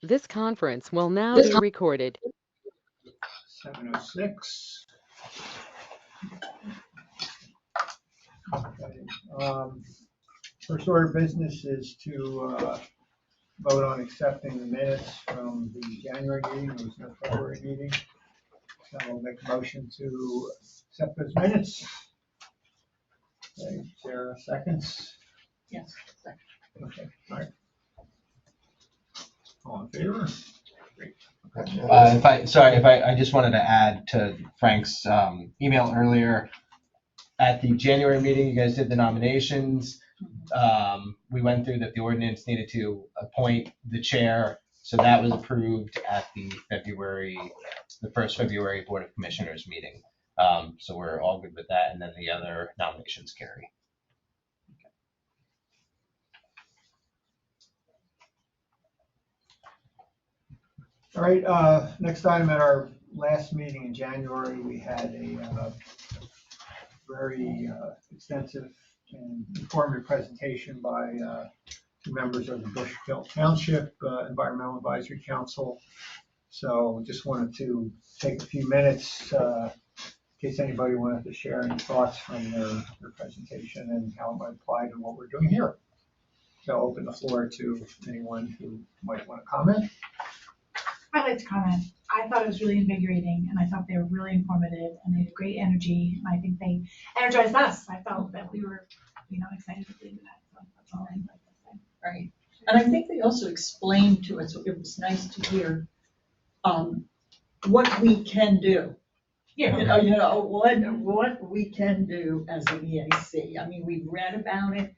This conference will now be recorded. 7:06. Okay. First order of business is to vote on accepting the minutes from the January meeting. There was no February meeting. So I'll make a motion to accept those minutes. Okay, Sarah seconds. Yes. Okay, all right. All in favor? Great. Okay. I just wanted to add to Frank's email earlier. At the January meeting, you guys did the nominations. We went through that the ordinance needed to appoint the chair, so that was approved at the first February Board of Commissioners meeting. So we're all good with that, and then the other nominations carry. All right, next item. At our last meeting in January, we had a very extensive and informative presentation by two members of the Bushville Township Environmental Advisory Council. So just wanted to take a few minutes in case anybody wanted to share any thoughts from their presentation and how it might apply to what we're doing here. So I'll open the floor to anyone who might want to comment. I'd like to comment. I thought it was really invigorating, and I thought they were really informative, and they had great energy, and I think they energized us. I felt that we were, excited to do that. So that's all I'd like to say. Right. And I think they also explained to us, it was nice to hear what we can do. Yeah. What we can do as an EAC. I mean, we've read about it,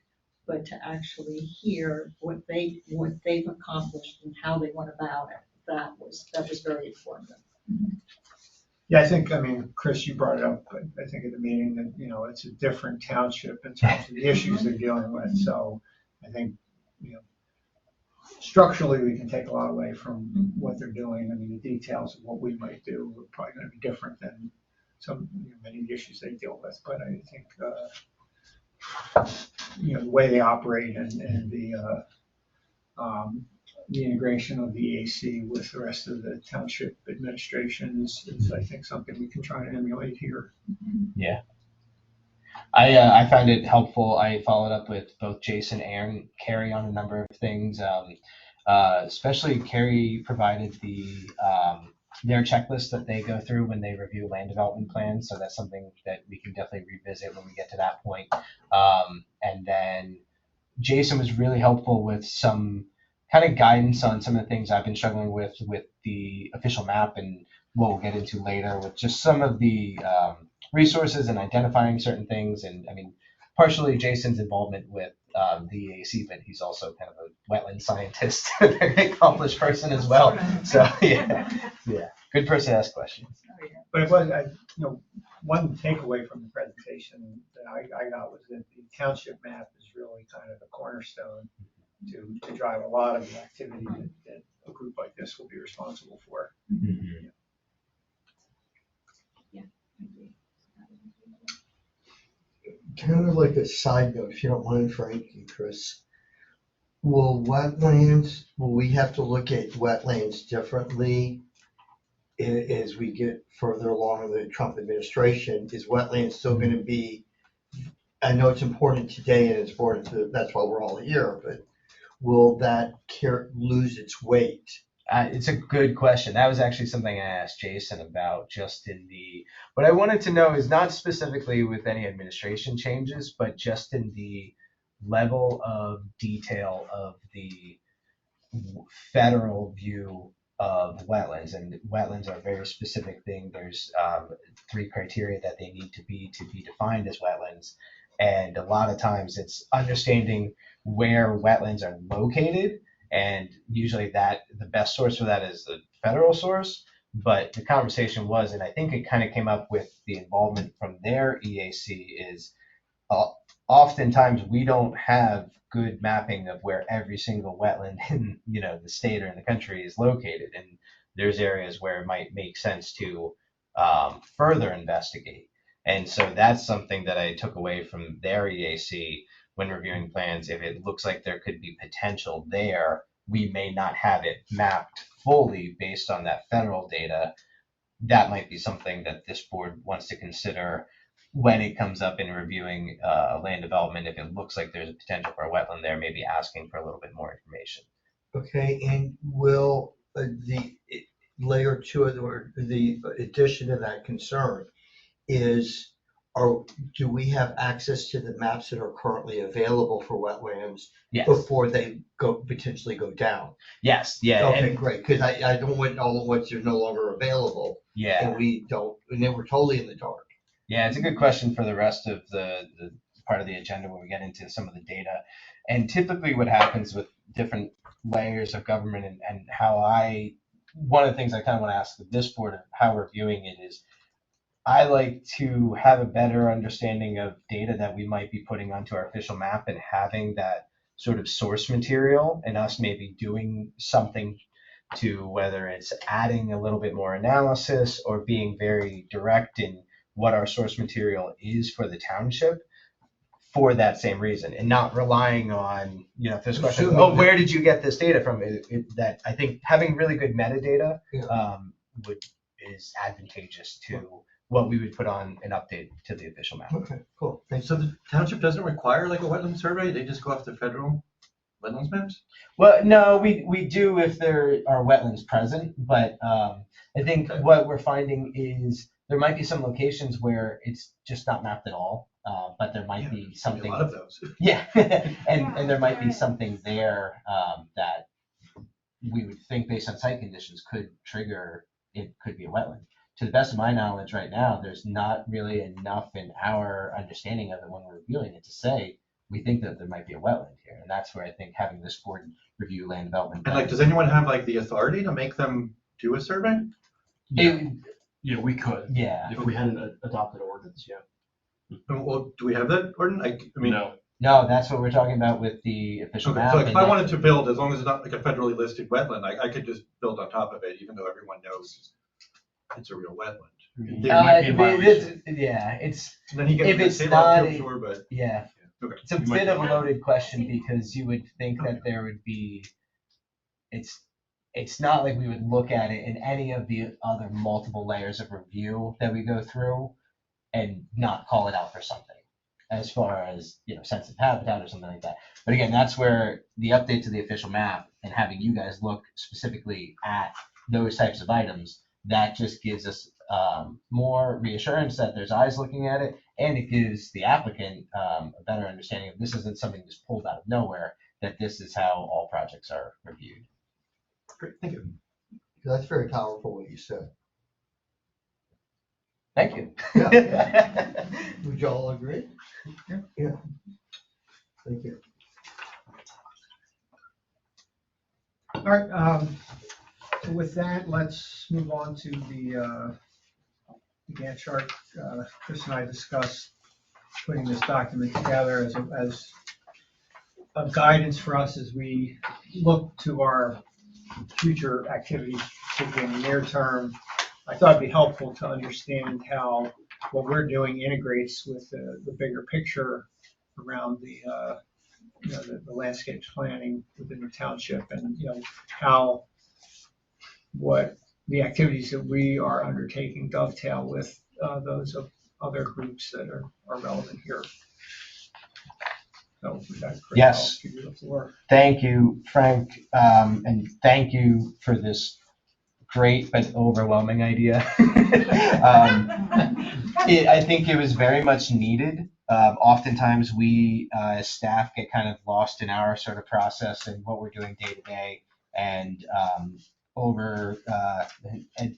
but to actually hear what they've accomplished and how they went about it. That was very informative. Yeah, Chris, you brought it up, I think at the meeting that, it's a different township in terms of the issues they're dealing with. So I think, structurally we can take a lot away from what they're doing. The details of what we might do are probably going to be different than many of the issues they deal with. But I think, the way they operate and the integration of the EAC with the rest of the township administration is I think, something we can try to emulate here. Yeah. I found it helpful. I followed up with both Jason and Carrie on a number of things. Especially Carrie provided their checklist that they go through when they review land development plans. So that's something that we can definitely revisit when we get to that point. And then Jason was really helpful with some kind of guidance on some of the things I've been struggling with the official map and what we'll get into later with just some of the resources and identifying certain things. And partially Jason's involvement with the EAC, but he's also kind of a wetland scientist, a very accomplished person as well. So yeah, good person to ask questions. But it was, one takeaway from the presentation that I got was that the township map is really kind of the cornerstone to drive a lot of the activity that a group like this will be responsible for. Mm-hmm. Yeah, I agree. Kind of like a side note, if you don't mind, Frank and Chris, will we have to look at wetlands differently as we get further along in the Trump administration? Is wetlands still going to be, I know it's important today and it's important that's why we're all here, but will that lose its weight? It's a good question. That was actually something I asked Jason about what I wanted to know is not specifically with any administration changes, but just in the level of detail of the federal view of wetlands. And wetlands are a very specific thing. There's 3 criteria that they need to be defined as wetlands. And a lot of times it's understanding where wetlands are located. And usually the best source for that is the federal source. But the conversation was, and I think it kind of came up with the involvement from their EAC, is oftentimes we don't have good mapping of where every single wetland in the state or in the country is located. And there's areas where it might make sense to further investigate. And so that's something that I took away from their EAC when reviewing plans. If it looks like there could be potential there, we may not have it mapped fully based on that federal data. That might be something that this board wants to consider when it comes up in reviewing land development. If it looks like there's a potential for a wetland there, maybe asking for a little bit more information. Okay, and will the layer two of the addition to that concern is, do we have access to the maps that are currently available for wetlands Yes. before they potentially go down? Yes. Yeah. Okay, And, great, because I don't want all the ones that are no longer available, yeah. and we don't, and then we're totally in the dark. Yeah, it's a good question for the rest of the part of the agenda when we get into some of the data. And typically what happens with different layers of government and how one of the things I kind of want to ask this board of how we're viewing it is, I like to have a better understanding of data that we might be putting onto our official map and having that sort of source material and us maybe doing something to, whether it's adding a little bit more analysis or being very direct in what our source material is for the township for that same reason, and not relying on, if there's questions, where did you get this data from? That I think having really good metadata is advantageous to what we would put on an update to the official map. Okay, cool, thanks. So the township doesn't require like a wetland survey? They just go off the federal wetlands maps? Well, no, we do if there are wetlands present, but I think what we're finding is there might be some locations where it's just not mapped at all, but there might be something. A lot of those. Yeah, and there might be something there that we would think based on site conditions could trigger, it could be a wetland. To the best of my knowledge right now, there's not really enough in our understanding of it when we're reviewing it to say we think that there might be a wetland here. And that's where I think having this board review land development. And like, does anyone have like the authority to make them do a survey? Yeah, we could. Yeah. If we hadn't adopted ordinance, yeah. Well, do we have that ordinance? I mean, No. No, that's what we're talking about with the official okay, map. so like if and I that- wanted to build, as long as it's not like a federally listed wetland, I could just build on top of it, even though everyone knows it's a real wetland. There might be a violation. it's And then he If gets it's state not law, a- sure, but yeah. Okay. It's a You might bit be of a right. loaded question because you would think that there would be, it's not like we would look at it in any of the other multiple layers of review that we go through and not call it out for something as far as, sensitive habitat or something like that. But again, that's where the update to the official map and having you guys look specifically at those types of items, that just gives us more reassurance that there's eyes looking at it, and it gives the applicant a better understanding of this isn't something just pulled out of nowhere, that this is how all projects are reviewed. great, thank you. That's very powerful what you said. Thank you. Would you all agree? Yeah. Thank you. All right, with that, let's move on to the Gantt chart. Chris and I discussed putting this document together as a guidance for us as we look to our future activities, particularly in the near term. I thought it'd be helpful to understand how what we're doing integrates with the bigger picture around the landscape planning within the township, and how what the activities that we are undertaking dovetail with those of other groups that are relevant here. So with that, Chris, Yes. I'll give you the floor. Thank you, Frank, and thank you for this great but overwhelming idea. I think it was very much needed. Oftentimes we as staff get kind of lost in our sort of process and what we're doing day to day, and and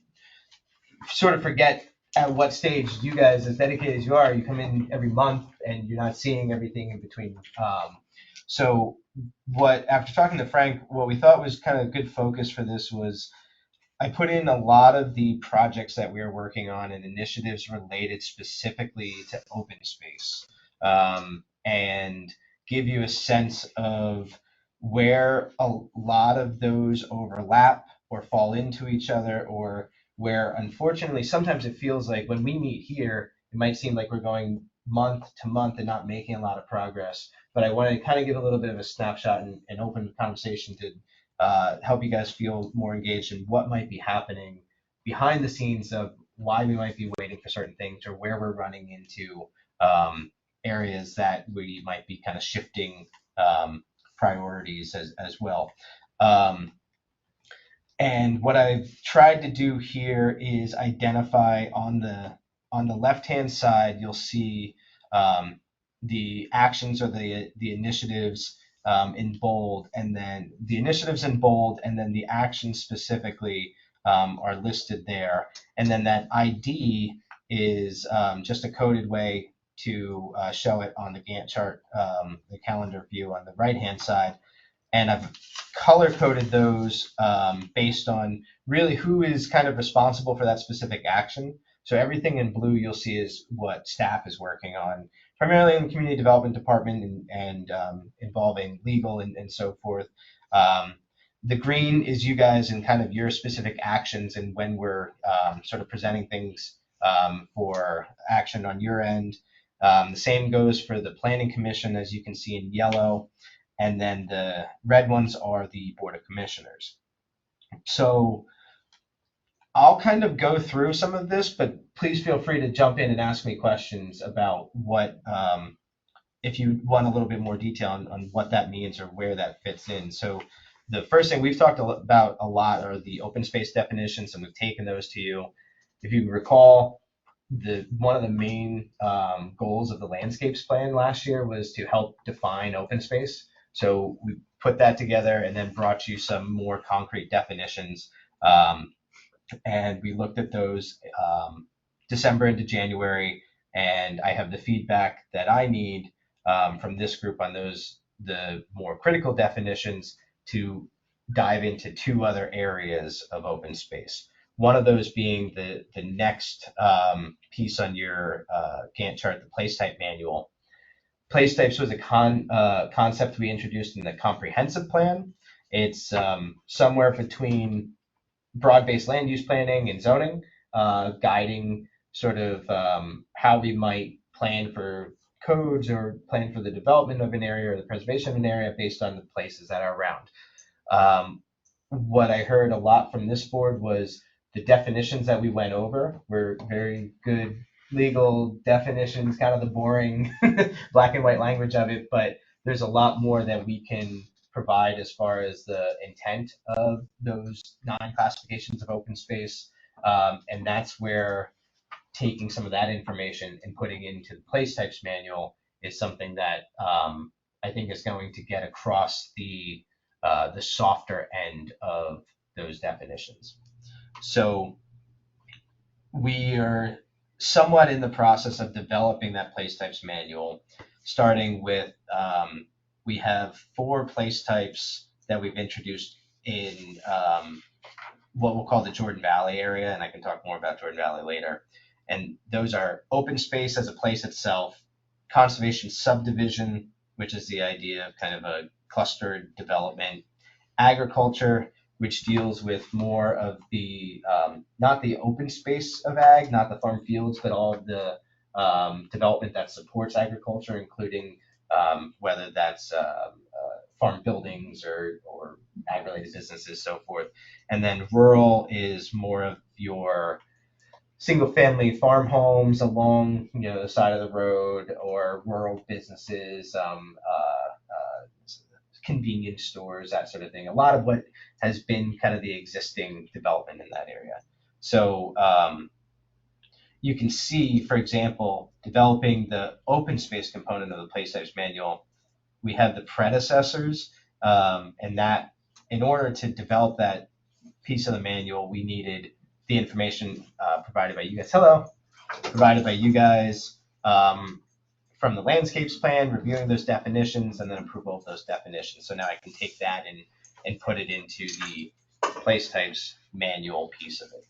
sort of forget at what stage you guys, as dedicated as you are, you come in every month and you're not seeing everything in between. So after talking to Frank, what we thought was kind of good focus for this was I put in a lot of the projects that we are working on and initiatives related specifically to open space, and give you a sense of where a lot of those overlap or fall into each other, or where unfortunately sometimes it feels like when we meet here, it might seem like we're going month to month and not making a lot of progress. But I wanted to kind of give a little bit of a snapshot and open conversation to help you guys feel more engaged in what might be happening behind the scenes of why we might be waiting for certain things or where we're running into areas that we might be kind of shifting priorities as well. And what I've tried to do here is identify on the left-hand side, you'll see the actions or the initiatives in bold, and then the initiatives in bold, and then the actions specifically are listed there. And then that ID is just a coded way to show it on the Gantt chart, the calendar view on the right-hand side. And I've color coded those based on really who is kind of responsible for that specific action. So everything in blue you'll see is what staff is working on, primarily in the community development department and involving legal and so forth. The green is you guys and kind of your specific actions and when we're sort of presenting things for action on your end. The same goes for the planning commission, as you can see in yellow. And then the red ones are the Board of Commissioners. So I'll kind of go through some of this, but please feel free to jump in and ask me questions about what, if you want a little bit more detail on what that means or where that fits in. So the first thing we've talked about a lot are the open space definitions, and we've taken those to you. If you recall, one of the main goals of the landscapes plan last year was to help define open space. So we put that together and then brought you some more concrete definitions. And we looked at those December into January, and I have the feedback that I need from this group on the more critical definitions to dive into two other areas of open space. One of those being the next piece on your Gantt chart, the place type manual. Place types was a concept we introduced in the comprehensive plan. It's somewhere between broad-based land use planning and zoning, guiding sort of how we might plan for codes or plan for the development of an area or the preservation of an area based on the places that are around. What I heard a lot from this board was the definitions that we went over were very good legal definitions, kind of the boring black and white language of it, but there's a lot more that we can provide as far as the intent of those 9 classifications of open space. And that's where taking some of that information and putting into the place types manual is something that I think is going to get across the softer end of those definitions. So we are somewhat in the process of developing that place types manual, starting with we have 4 place types that we've introduced in what we'll call the Jordan Valley area, and I can talk more about Jordan Valley later. And those are open space as a place itself, conservation subdivision, which is the idea of kind of a clustered development, agriculture, which deals with more of the, not the open space of ag, not the farm fields, but all of the development that supports agriculture, including whether that's farm buildings or ag-related businesses, so forth. And then rural is more of your single-family farm homes along, the side of the road, or rural businesses, convenience stores, that sort of thing. A lot of what has been kind of the existing development in that area. So you can see, for example, developing the open space component of the place types manual, we have the predecessors, and that in order to develop that piece of the manual, we needed the information provided by you guys. Provided by you guys from the landscapes plan, reviewing those definitions, and then approval of those definitions. So now I can take that and put it into the place types manual piece of it.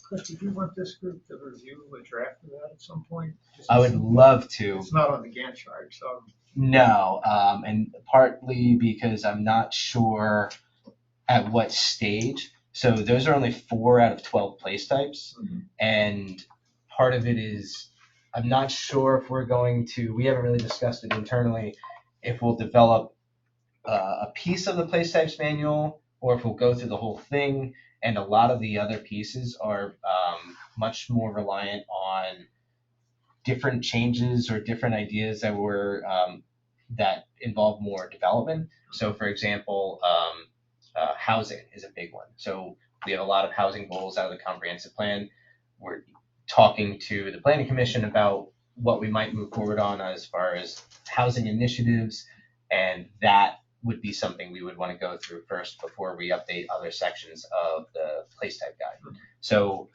Chris, did you want this group to review a draft of that at some point? I would love to. It's not on the Gantt chart, so. No, and partly because I'm not sure at what stage. So those are only 4 out of 12 place types. Mm-hmm. And part of it is, I'm not sure if we haven't really discussed it internally, if we'll develop a piece of the place types manual, or if we'll go through the whole thing. And a lot of the other pieces are much more reliant on different changes or different ideas that were that involve more development. So, for example, housing is a big one. So we have a lot of housing goals out of the comprehensive plan. We're talking to the planning commission about what we might move forward on as far as housing initiatives, and that would be something we would want to go through first before we update other sections of the place type guide. So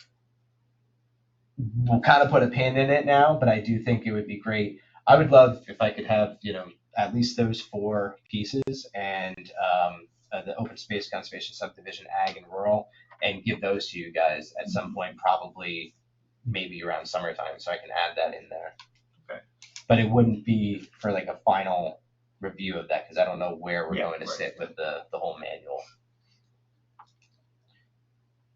we'll kind of put a pin in it now, but I do think it would be great. I would love if I could have, at least those 4 pieces, and the open space, conservation, subdivision, ag, and rural, and give those to you guys at some point, probably maybe around summertime, so I can add that in there. Okay. But it wouldn't be for like a final review of that, because I don't know where we're Yeah, going to right. sit with the whole manual.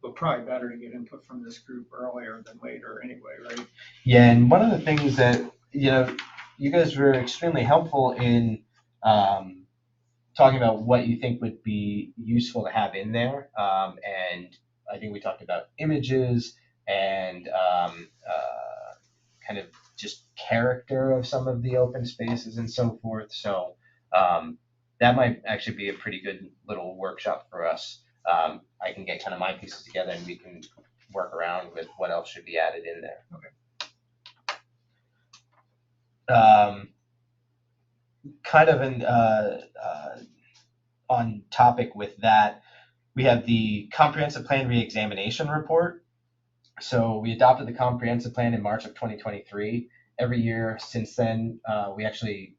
But probably better to get input from this group earlier than later anyway, right? Yeah, and one of the things that, you guys were extremely helpful in talking about what you think would be useful to have in there. And I think we talked about images and kind of just character of some of the open spaces and so forth. So that might actually be a pretty good little workshop for us. I can get kind of my pieces together and we can work around with what else should be added in there. Okay. Kind of on topic with that, we have the comprehensive plan reexamination report. So we adopted the comprehensive plan in March of 2023. Every year since then, we actually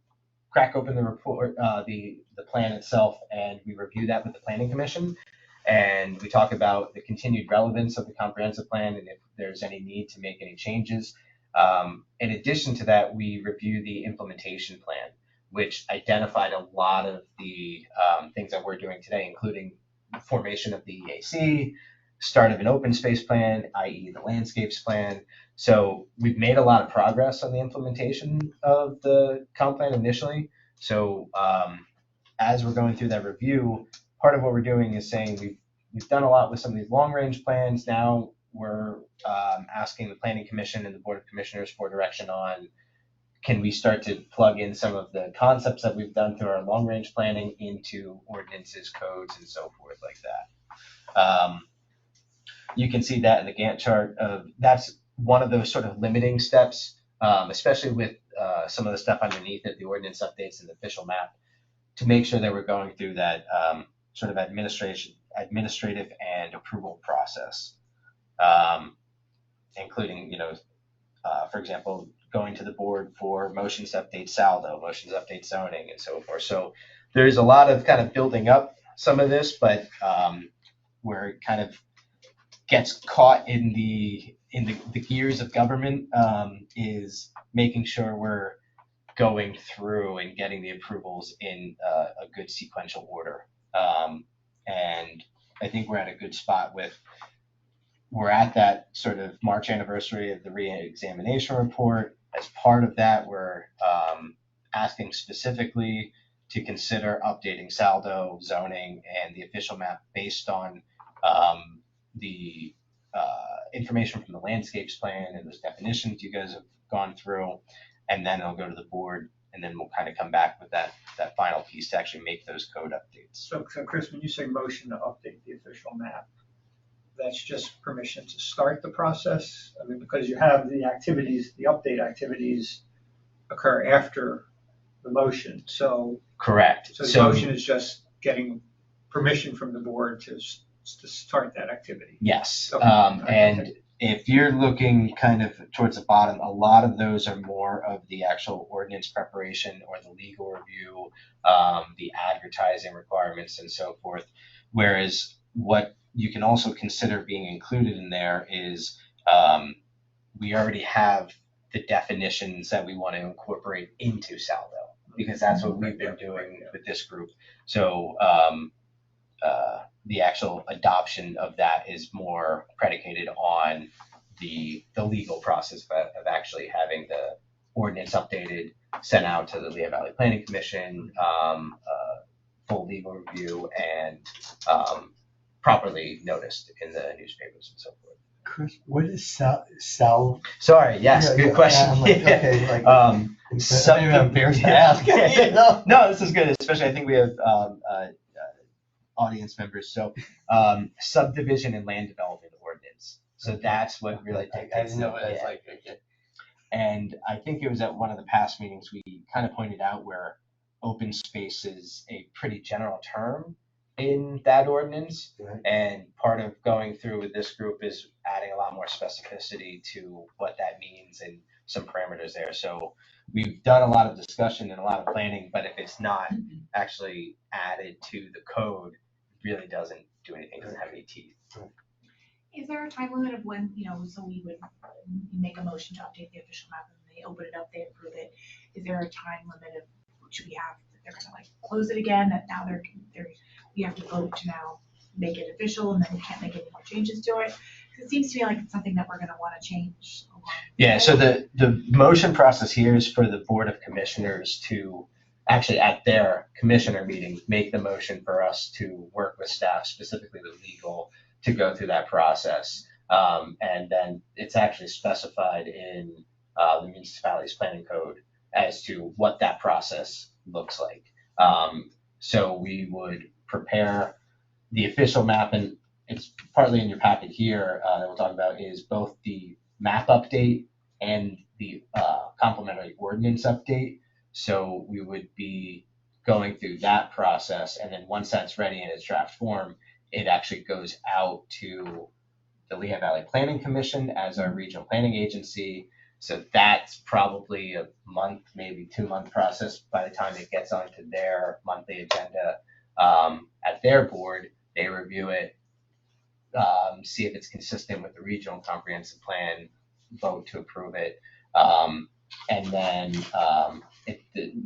crack open the report, the plan itself, and we review that with the Planning Commission. And we talk about the continued relevance of the comprehensive plan and if there's any need to make any changes. In addition to that, we review the implementation plan, which identified a lot of the things that we're doing today, including formation of the EAC, start of an open space plan, i.e. the landscapes plan. So we've made a lot of progress on the implementation of the comp plan initially. So as we're going through that review, part of what we're doing is saying we've done a lot with some of these long range plans. Now we're asking the Planning Commission and the Board of Commissioners for direction on, can we start to plug in some of the concepts that we've done through our long range planning into ordinances, codes, and so forth like that. You can see that in the Gantt chart. That's one of those sort of limiting steps, especially with some of the stuff underneath it, the ordinance updates and the official map, to make sure that we're going through that sort of administrative and approval process, including, for example, going to the board for motions to update saldo, motions to update zoning, and so forth. So there's a lot of kind of building up some of this, but where it kind of gets caught in the gears of government is making sure we're going through and getting the approvals in a good sequential order. And I think we're at a good spot we're at that sort of March anniversary of the re-examination report. As part of that, we're asking specifically to consider updating saldo, zoning, and the official map based on the information from the landscapes plan and those definitions you guys have gone through. And then it'll go to the board, and then we'll kind of come back with that final piece to actually make those code updates. So Chris, when you say motion to update the official map, that's just permission to start the process? I mean, because you have the activities, the update activities occur after the motion, so. Correct. So the motion is just getting permission from the board to start that activity? Yes. Okay. And if you're looking kind of towards the bottom, a lot of those are more of the actual ordinance preparation or the legal review, the advertising requirements and so forth. Whereas what you can also consider being included in there is we already have the definitions that we want to incorporate into saldo, because that's what we've been doing with this group. So the actual adoption of that is more predicated on the legal process of actually having the ordinance updated, sent out to the Lehigh Valley Planning Commission full legal review and properly noticed in the newspapers and so forth. Chris, what is sal? Sorry, yes, Yeah, good yeah, question. I'm like, okay, like, I'm embarrassed to ask. You know? No, this is good, especially I think we have audience members. So subdivision and land development ordinance. So that's what really I takes. didn't know, it's Yeah. like, okay. And I think it was at one of the past meetings, we kind of pointed out where open space is a pretty general term in that ordinance. Right. And part of going through with this group is adding a lot more specificity to what that means and some parameters there. So we've done a lot of discussion and a lot of planning, but if it's not actually added to the code, it really doesn't do anything, doesn't have any teeth. Is there a time limit of when, so we would make a motion to update the official map and they open it up, they approve it? Is there a time limit of, should we have, they're gonna like close it again, that now we have to vote to now make it official and then we can't make any more changes to it? 'Cause it seems to me like it's something that we're gonna wanna change. Yeah, so the motion process here is for the Board of Commissioners to actually at their commissioner meeting, make the motion for us to work with staff, specifically the legal, to go through that process. And then it's actually specified in the municipality's planning code as to what that process looks like. So we would prepare the official map, and it's partly in your packet here that we'll talk about, is both the map update and the complementary ordinance update. So we would be going through that process, and then once that's ready in its draft form, it actually goes out to the Lehigh Valley Planning Commission as our regional planning agency. So that's probably a month, maybe 2-month process by the time it gets onto their monthly agenda. At their board, they review it, see if it's consistent with the regional comprehensive plan, vote to approve it. And then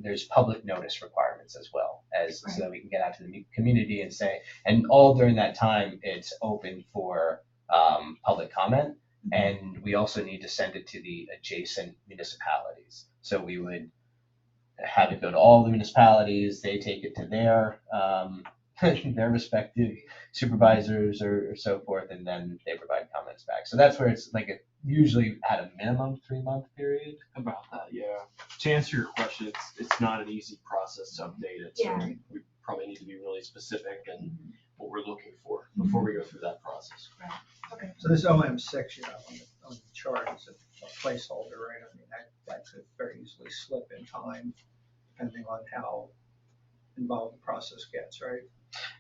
there's public notice requirements as well, so that we can get out to the community and say, and all during that time, it's open for public comment. And we also need to send it to the adjacent municipalities. So we would have it go to all the municipalities, they take it to their their respective supervisors or so forth, and then they provide comments back. So that's where it's like usually at a minimum 3-month period. About that, yeah. To answer your question, it's not an easy process to update it, so Yeah. we probably need to be really specific in what we're looking for before we go through that process. Okay. So this OM6, on the chart is a placeholder, right? I mean, that could very easily slip in time, depending on how involved the process gets, right?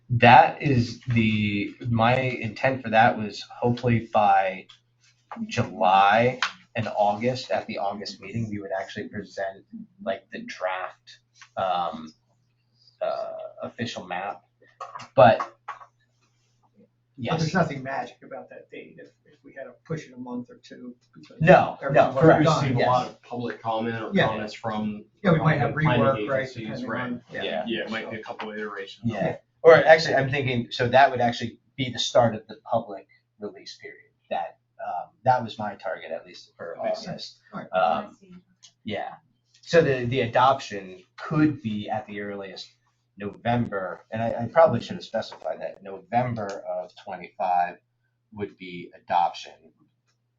That is my intent for that was hopefully by July and August, at the August meeting, we would actually present like the draft official map. But But there's yes, nothing magic about that date if we had to push it a month or two. because No, everything wasn't correct. We done. receive a Yes. lot of public comment or Yeah. comments from. Yeah, we might have planning rework, right, agencies, depending right. on. Yeah. Yeah, it might be a couple of iterations. yeah. Or actually, I'm thinking, so that would actually be the start of the public release period. That was my target, at least for August. Right. I see. Yeah. So the adoption could be at the earliest November, and I probably should have specified that November of 25 would be adoption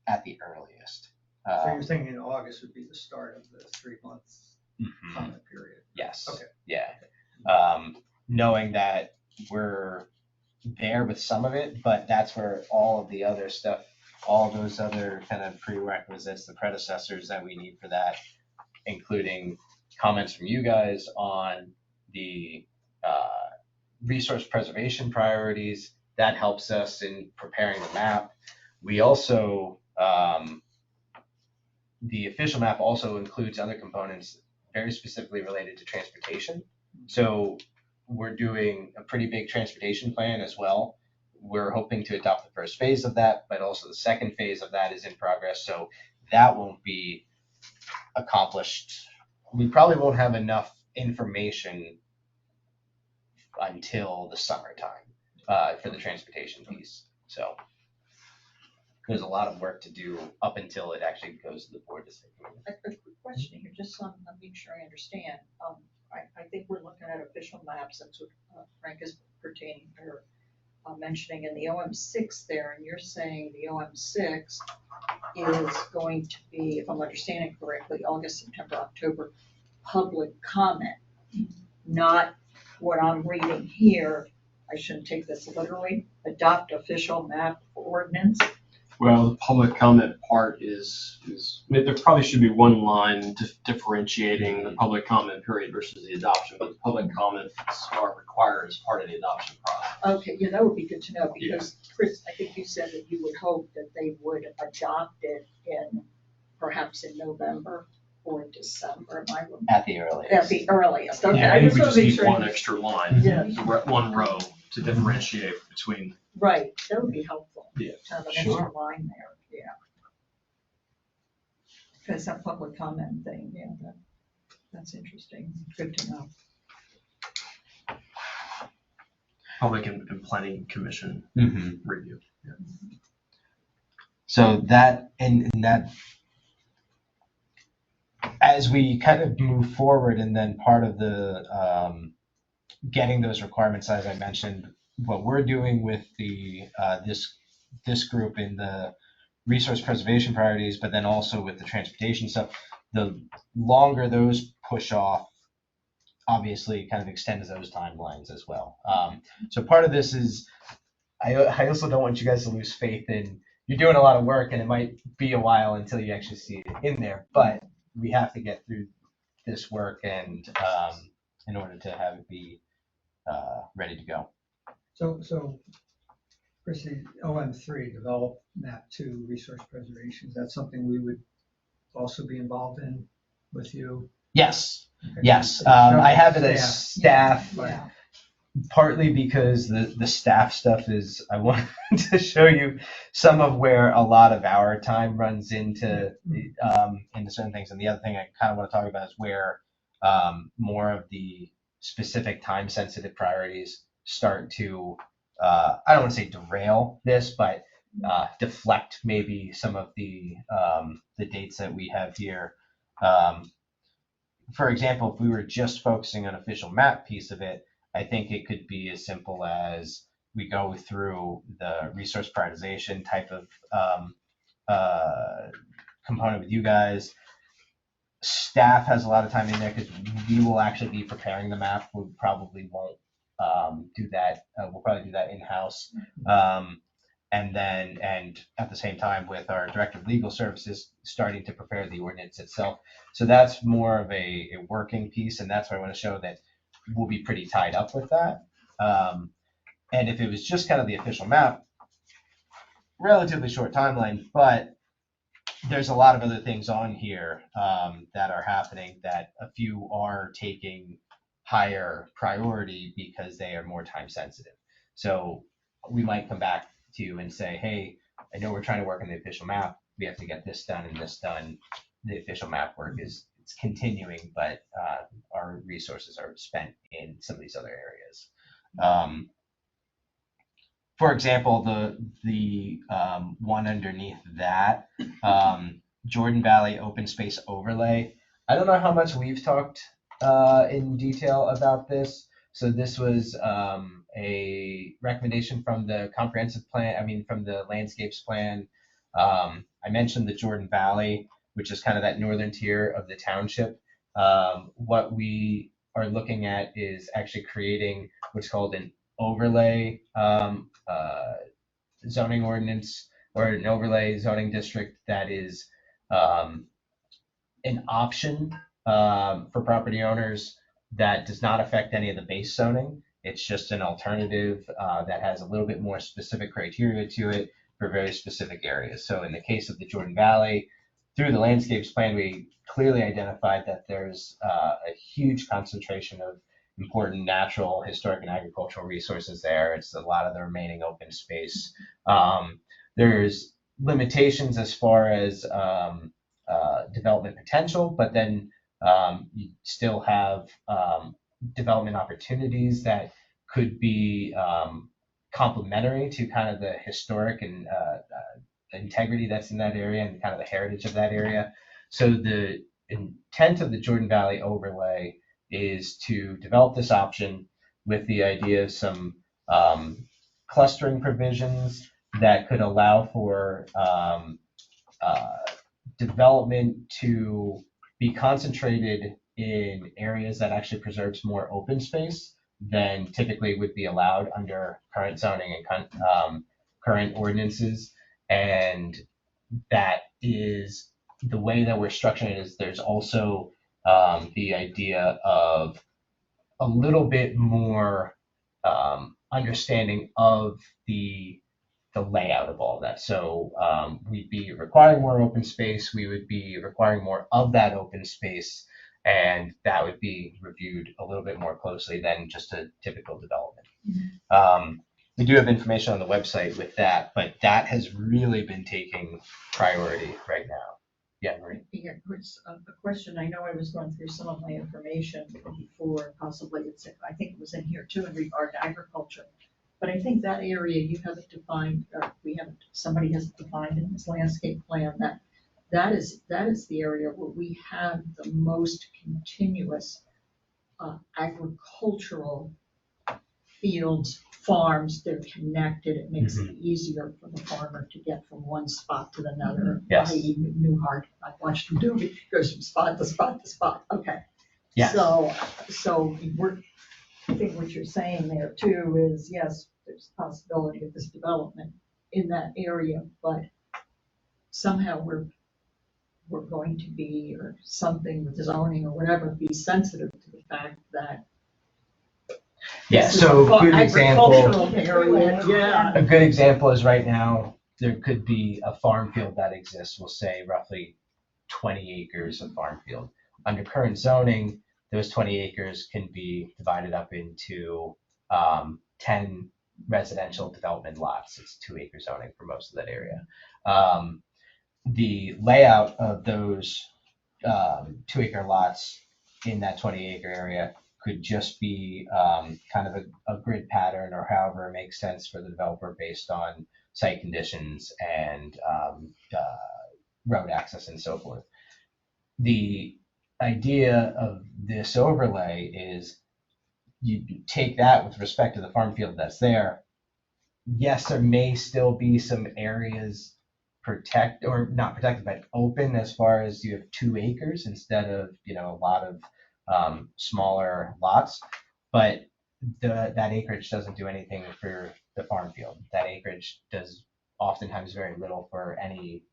at the earliest. So you're thinking August would be the start of the 3-month Mhm. comment period? Yes. Okay. Yeah. Knowing that we're there with some of it, but that's where all of the other stuff, all those other kind of prerequisites, the predecessors that we need for that, including comments from you guys on the resource preservation priorities, that helps us in preparing the map. We also, the official map also includes other components very specifically related to transportation. So we're doing a pretty big transportation plan as well. We're hoping to adopt the first phase of that, but also the second phase of that is in progress. So that won't be accomplished. We probably won't have enough information until the summertime for the transportation piece. So there's a lot of work to do up until it actually goes to the board to say. A quick question here, just so I'm making sure I understand. I think we're looking at official maps, that's what Frank is pertaining, or mentioning in the OM6 there, and you're saying the OM6 is going to be, if I'm understanding correctly, August, September, October, public comment, not what I'm reading here. I shouldn't take this literally, adopt official map ordinance. Well, the public comment part is, I mean, there probably should be one line differentiating the public comment period versus the adoption, but the public comments are required as part of the adoption process. Okay, yeah, that would be good to know, because Chris, I think you said that you would hope that they would adopt it perhaps in November or December, am I wrong? At the earliest. At the earliest, okay. Yeah, I I think we wanna just make need sure one you- extra line, Yeah. one row to differentiate between. Right, that would be helpful. Yeah, To have an sure. extra line there, yeah. Because that public comment thing, yeah, that's interesting, good to know. Public and Planning Commission Mm-hmm. review. So that, and that, as we kind of move forward, and then part of the getting those requirements, as I mentioned, what we're doing with the this group in the resource preservation priorities, but then also with the transportation stuff, the longer those push off, obviously kind of extends those timelines as well. So part of this is, I also don't want you guys to lose faith in, you're doing a lot of work and it might be a while until you actually see it in there, but we have to get through this work and in order to have it be ready to go. So, Chrissy, OM3, develop map 2 resource preservation, is that something we would also be involved in with you? Yes, Okay. yes. So you I have it as staff. staff, Yeah, partly because the staff stuff is, I wanted to show you some of where a lot of our time runs into certain things. And the other thing I kind of want to talk about is where more of the specific time sensitive priorities start to, I don't want to say derail this, but deflect maybe some of the dates that we have here. For example, if we were just focusing on official map piece of it, I think it could be as simple as we go through the resource prioritization type of component with you guys. Staff has a lot of time in there because we will actually be preparing the map. We probably won't do that. We'll probably do that in-house. And at the same time with our Director of Legal Services starting to prepare the ordinance itself. So that's more of a working piece, and that's why I want to show that we'll be pretty tied up with that. And if it was just kind of the official map, relatively short timeline, but there's a lot of other things on here that are happening that a few are taking higher priority because they are more time sensitive. So we might come back to you and say, hey, I know we're trying to work on the official map. We have to get this done and this done. The official map work it's continuing, but our resources are spent in some of these other areas. For example, the one underneath that, Jordan Valley Open Space Overlay. I don't know how much we've talked in detail about this. So this was a recommendation from the comprehensive plan, from the landscapes plan. I mentioned the Jordan Valley, which is kind of that northern tier of the township. What we are looking at is actually creating what's called an overlay zoning ordinance or an overlay zoning district that is an option for property owners that does not affect any of the base zoning. It's just an alternative that has a little bit more specific criteria to it for very specific areas. So in the case of the Jordan Valley, through the landscapes plan, we clearly identified that there's a huge concentration of important natural, historic, and agricultural resources there. It's a lot of the remaining open space. There's limitations as far as development potential, but then you still have development opportunities that could be complementary to kind of the historic and integrity that's in that area and kind of the heritage of that area. So the intent of the Jordan Valley overlay is to develop this option with the idea of some clustering provisions that could allow for development to be concentrated in areas that actually preserves more open space than typically would be allowed under current zoning and current ordinances. And that is the way that we're structuring it. Is there's also the idea of a little bit more understanding of the layout of all that. So we'd be requiring more open space. We would be requiring more of that open space, and that would be reviewed a little bit more closely than just a typical development. We do have information on the website with that, but that has really been taking priority right now. Yeah, Marie. Yeah, Chris, a question. I know I was going through some of my information before, possibly I think it was in here too in regard to agriculture. But I think that area you haven't defined, or somebody hasn't defined in this landscape plan, that is the area where we have the most continuous agricultural fields, farms. They're connected. It makes it easier for the farmer to get from one spot to another. Yes. I.e. Newhart, I watched him do it. He goes from spot to spot to spot. Okay. Yes. So I think what you're saying there too is, yes, there's a possibility of this development in that area, but somehow we're going to be, or something with zoning or whatever, be sensitive to the fact that Yeah, this is so a good example. agricultural area, yeah. A good example is right now, there could be a farm field that exists, we'll say roughly 20 acres of farm field. Under current zoning, those 20 acres can be divided up into 10 residential development lots. It's 2-acre zoning for most of that area. The layout of those 2-acre lots in that 20-acre area could just be kind of a grid pattern, or however it makes sense for the developer based on site conditions and road access and so forth. The idea of this overlay is you take that with respect to the farm field that's there. Yes, there may still be some areas not protected, but open, as far as you have 2 acres instead of, a lot of smaller lots. But that acreage doesn't do anything for the farm field. That acreage does oftentimes very little for any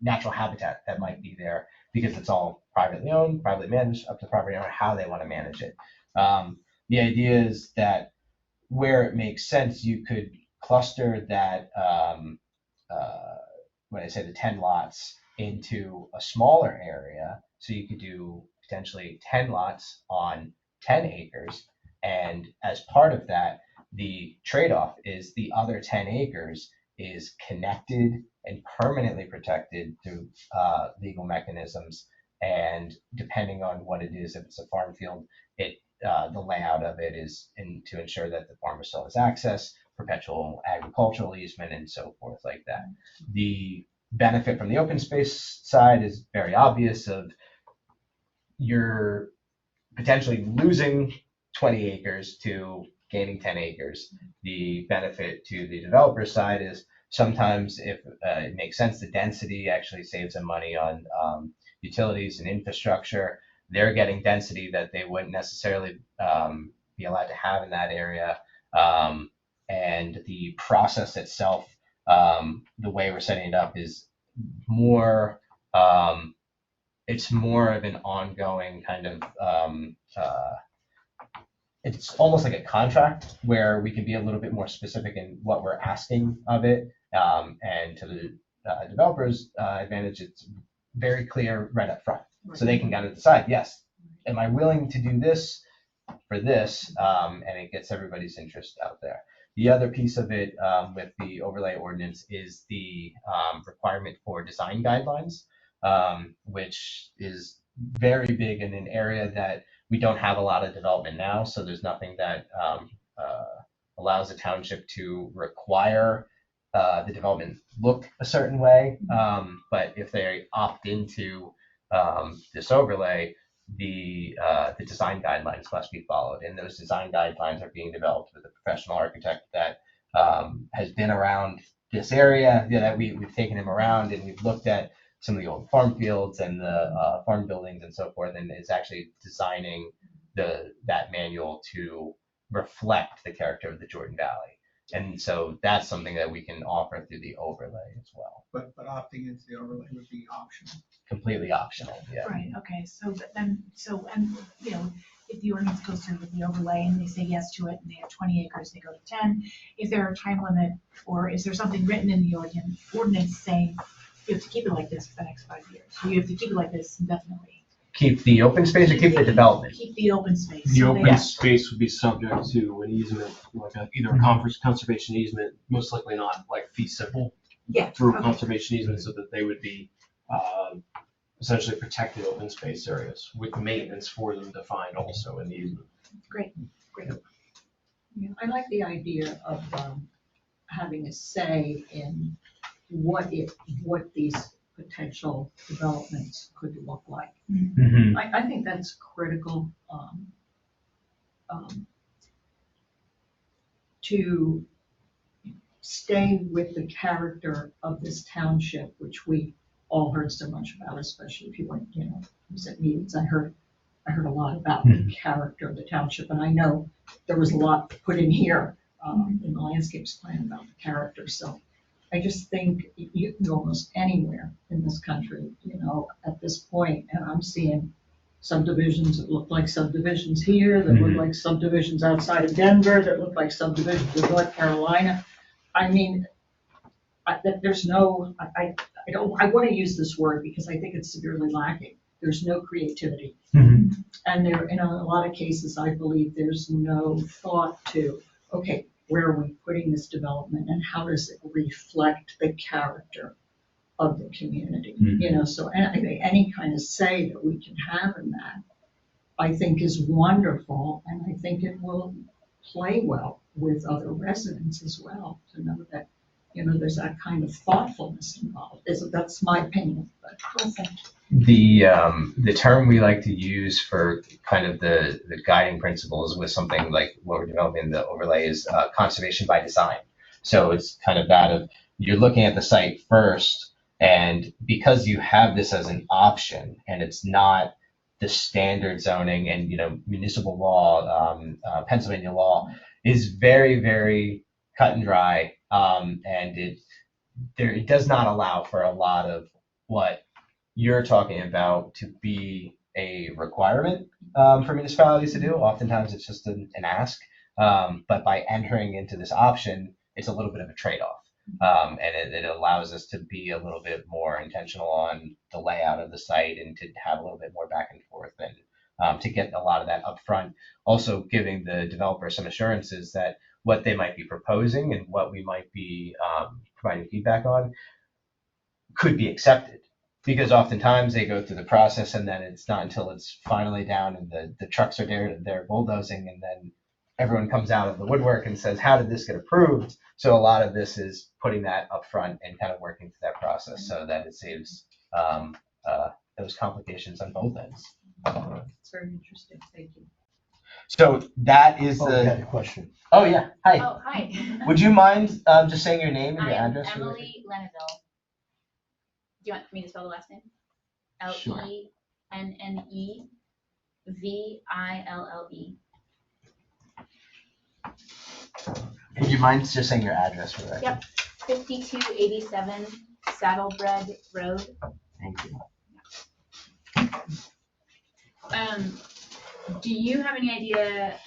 natural habitat that might be there, because it's all privately owned, privately managed, up to the property owner how they want to manage it. The idea is that where it makes sense, you could cluster that, when I say the 10 lots, into a smaller area. So you could do potentially 10 lots on 10 acres. And as part of that, the trade-off is the other 10 acres is connected and permanently protected through legal mechanisms. And depending on what it is, if it's a farm field, the layout of it is to ensure that the farmer still has access, perpetual agricultural easement, and so forth like that. The benefit from the open space side is very obvious, of you're potentially losing 20 acres to gaining 10 acres. The benefit to the developer side is sometimes, if it makes sense, the density actually saves them money on utilities and infrastructure. They're getting density that they wouldn't necessarily be allowed to have in that area. And the process itself, the way we're setting it up, is more, it's more of an ongoing kind of, it's almost like a contract where we can be a little bit more specific in what we're asking of it. And to the developer's advantage, it's very clear right up front. So they can kind of decide, yes, am I willing to do this for this? And it gets everybody's interest out there. The other piece of it with the overlay ordinance is the requirement for design guidelines, which is very big in an area that we don't have a lot of development now. So there's nothing that allows a township to require the development look a certain way. But if they opt into this overlay, the design guidelines must be followed, and those design guidelines are being developed with a professional architect that has been around this area. That we've taken him around and we've looked at some of the old farm fields and the farm buildings and so forth, and is actually designing that manual to reflect the character of the Jordan Valley. And so that's something that we can offer through the overlay as well. But opting into the overlay would be optional. Completely optional, yeah. Right, okay, and, you know, if the ordinance goes through with the overlay and they say yes to it and they have 20 acres, they go to 10, is there a time limit, or is there something written in the ordinance saying you have to keep it like this for the next 5 years? You have to keep it like this indefinitely? Keep the open space or keep the development? Keep the open space. The So they- open space would be subject to an easement, like either a conservation easement, most likely not like fee simple, Yeah. through a okay. conservation easement, so that they would be essentially protected open space areas with maintenance for them defined also in the easement. Great. Yeah, I like the idea of having a say in what these potential developments could look like. Mm-hmm. I think that's critical to stay with the character of this township, which we all heard so much about, especially if you went, you know, was at meetings. I heard a lot about the character of the township, and I know there was a lot put in here in the landscapes plan about the character. So I just think you can go almost anywhere in this country, you know, at this point, and I'm seeing subdivisions that look like subdivisions here, that look like subdivisions outside of Denver, that look like subdivisions in North Carolina. I mean, I want to use this word because I think it's severely lacking. There's no creativity. Mm-hmm. And there, in a lot of cases, I believe there's no thought to, okay, where are we putting this development and how does it reflect the character of the community? Mm-hmm. You know, so I think any kind of say that we can have in that, I think is wonderful, and I think it will play well with other residents as well, to know that, you know, there's that kind of thoughtfulness involved. That's my opinion, but The term we like to use for kind of the guiding principles with something like what we're developing in the overlay is conservation by design. So it's kind of that of you're looking at the site first, and because you have this as an option and it's not the standard zoning, and you know, municipal law, Pennsylvania law is very, very cut and dry, and it does not allow for a lot of what you're talking about to be a requirement for municipalities to do. Oftentimes it's just an ask, but by entering into this option, it's a little bit of a trade-off. And it allows us to be a little bit more intentional on the layout of the site and to have a little bit more back and forth, and to get a lot of that upfront. Also giving the developer some assurances that what they might be proposing and what we might be providing feedback on could be accepted. Because oftentimes they go through the process and then it's not until it's finally down and the trucks are there, they're bulldozing, and then everyone comes out of the woodwork and says, how did this get approved? So a lot of this is putting that up front and kind of working through that process so that it saves those complications on both ends. it's very interesting. Thank you. So that is Oh, we had a question. oh yeah, hi. Oh, hi. Would you mind just saying your name and your I'm address? for the record? Emily Leneville. Do you want me to spell the last name? Sure. Lenneville. Would you mind just saying your address for the record? Yep. 5287 Saddlebred Road. Thank you. Do you have any idea,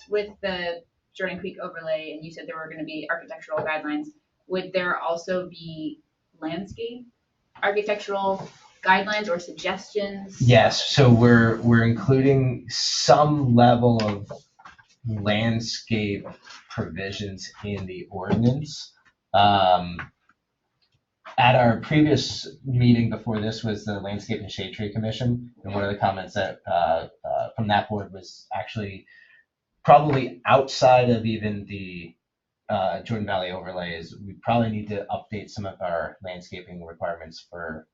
with the Jordan Creek overlay, and you said there were gonna be architectural guidelines, would there also be landscape architectural guidelines or suggestions? Yes, so we're including some level of landscape provisions in the ordinance. At our previous meeting before this was the Landscape and Shade Tree Commission, and one of the comments that from that board was actually probably outside of even the Jordan Valley overlay is we probably need to update some of our landscaping requirements for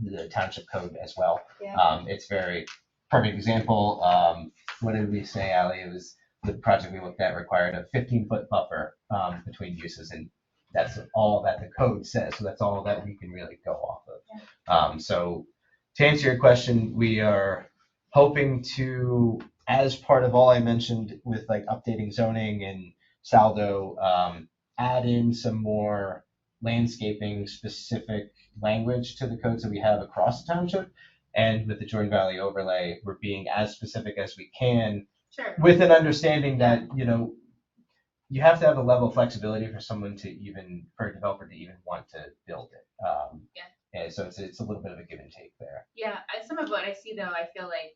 the township code as well. Yeah. It's very perfect example. What did we say, Ally? It was the project we looked at required a 15-foot buffer between uses, and that's all that the code says. So that's all that we can really go off of. So to answer your question, we are hoping to, as part of all I mentioned with like updating zoning and saldo, add in some more landscaping specific language to the codes that we have across the township. And with the Jordan Valley overlay, we're being as specific as we can Sure. with an understanding that, you know, you have to have a level of flexibility for someone to even, for a developer to even want to build it. And so it's a little bit of a give and take there. Yeah, some of what I see though, I feel like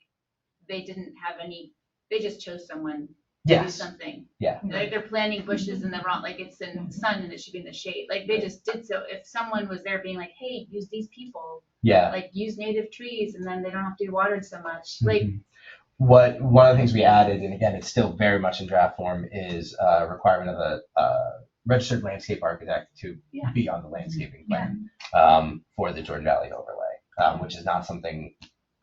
they didn't have any, they just chose someone to do Yes. something. Yeah. Like they're planting bushes in the wrong, like it's in the sun and it should be in the shade. Like they just did so. If someone was there being like, hey, use these people, Yeah. like use native trees and then they don't have to be watered so much. Like, One of the things we added, and again, it's still very much in draft form, is a requirement of a registered landscape architect to be on the landscaping plan for the Jordan Valley overlay, which is not something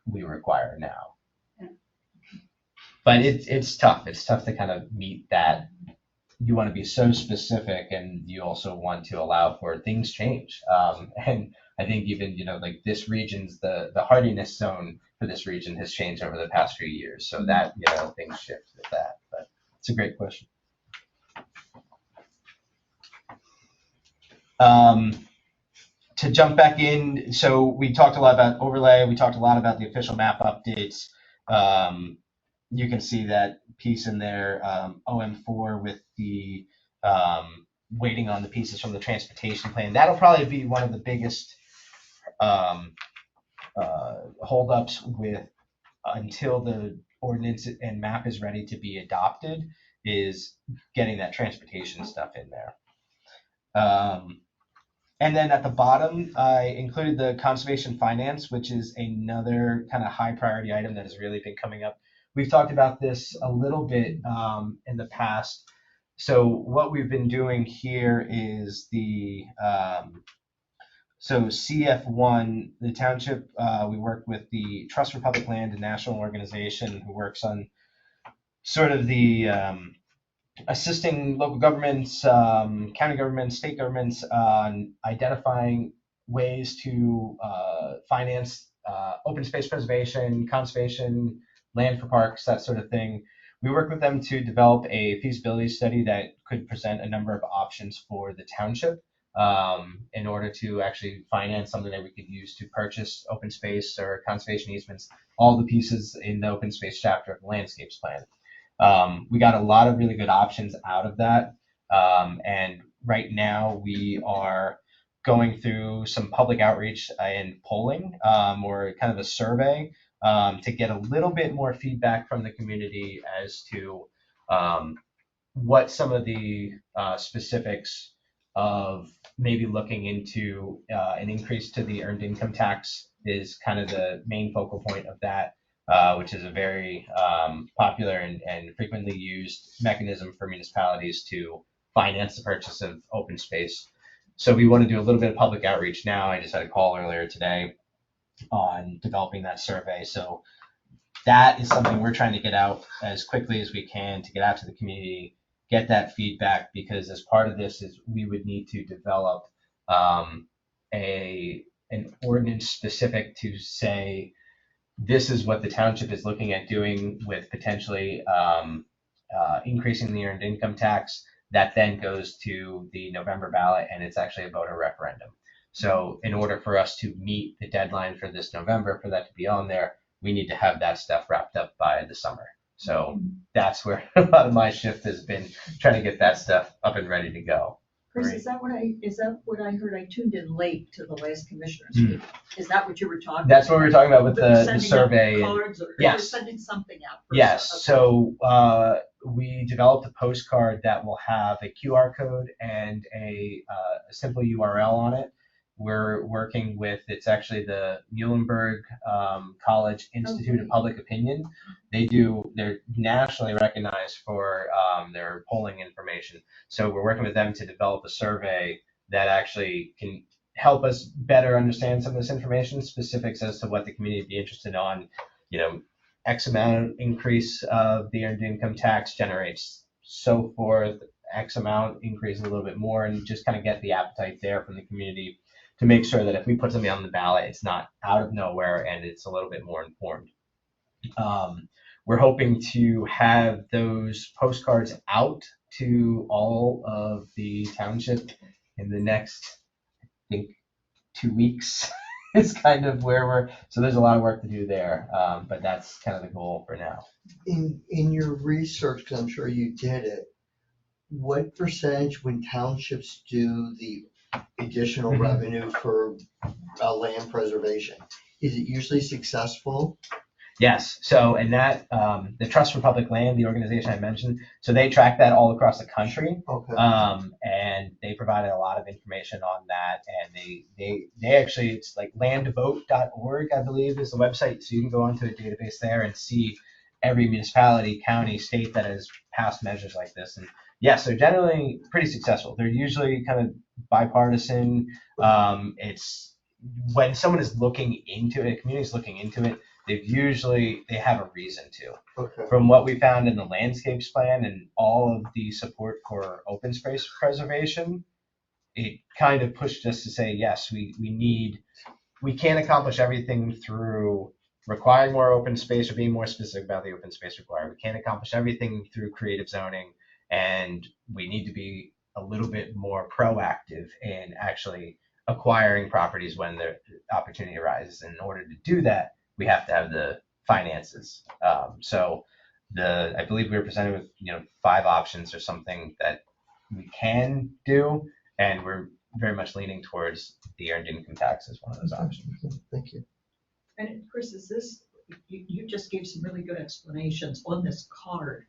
we require now. Yeah. But it's tough. It's tough to kind of meet that. You want to be so specific, and you also want to allow for things change. And I think even, you know, like this region's, the hardiness zone for this region has changed over the past few years. So that, you know, things shift with that. But it's a great question. To jump back in, so we talked a lot about overlay. We talked a lot about the official map updates. You can see that piece in there, OM4 with the waiting on the pieces from the transportation plan. That'll probably be one of the biggest holdups with until the ordinance and map is ready to be adopted, is getting that transportation stuff in there. And then at the bottom, I included the conservation finance, which is another kind of high priority item that has really been coming up. We've talked about this a little bit in the past. So what we've been doing here is the so CF1, the township, we work with the Trust for Public Land, a national organization who works on sort of the assisting local governments, county governments, state governments on identifying ways to finance open space preservation, conservation, land for parks, that sort of thing. We work with them to develop a feasibility study that could present a number of options for the township in order to actually finance something that we could use to purchase open space or conservation easements, all the pieces in the open space chapter of the landscapes plan. We got a lot of really good options out of that. And right now we are going through some public outreach and polling, or kind of a survey, to get a little bit more feedback from the community as to what some of the specifics of maybe looking into an increase to the earned income tax is kind of the main focal point of that. Which is a very popular and frequently used mechanism for municipalities to finance the purchase of open space. So we want to do a little bit of public outreach now. I just had a call earlier today on developing that survey. So that is something we're trying to get out as quickly as we can to get out to the community, get that feedback, because as part of this is we would need to develop an ordinance specific to say, this is what the township is looking at doing with potentially increasing the earned income tax. That then goes to the November ballot, and it's actually a voter referendum. So in order for us to meet the deadline for this November, for that to be on there, we need to have that stuff wrapped up by the summer. So that's where a lot of my shift has been, trying to get that stuff up and ready to go. Chris, is that what I heard? I tuned in late to the last commissioners meeting. Is that what you were talking about? That's what we were talking about with the Sending survey. out cards, or Yes. you're sending something out? Yes. Okay. So we developed a postcard that will have a QR code and a simple URL on it. We're working with, it's actually the Muhlenberg College Institute of Public Opinion. They're nationally recognized for their polling information. So we're working with them to develop a survey that actually can help us better understand some of this information, specifics as to what the community would be interested on. X amount increase of the earned income tax generates so forth, X amount increase a little bit more, and just kind of get the appetite there from the community to make sure that if we put something on the ballot, it's not out of nowhere and it's a little bit more informed. We're hoping to have those postcards out to all of the township in the next, I think, 2 weeks. Is kind of where so there's a lot of work to do there, but that's kind of the goal for now. In your research, because I'm sure you did it, what percentage when townships do the additional revenue for land preservation, is it usually successful? Yes, so and that the Trust for Public Land, the organization I mentioned, so they track that all across the country. Okay. And they provided a lot of information on that, and they actually, it's like landvote.org, I believe, is the website, so you can go onto a database there and see every municipality, county, state that has passed measures like this. And yes, they're generally pretty successful. They're usually kind of bipartisan. It's when someone is looking into it, a community is looking into it, they have a reason to. Okay. From what we found in the landscapes plan and all of the support for open space preservation, it kind of pushed us to say, yes, we can't accomplish everything through requiring more open space or being more specific about the open space required. We can't accomplish everything through creative zoning, and we need to be a little bit more proactive in actually acquiring properties when the opportunity arises. And in order to do that, we have to have the finances. So I believe we were presented with 5 options or something that we can do, and we're very much leaning towards the earned income tax as one of those options. Thank you. And Chris, you just gave some really good explanations on this card.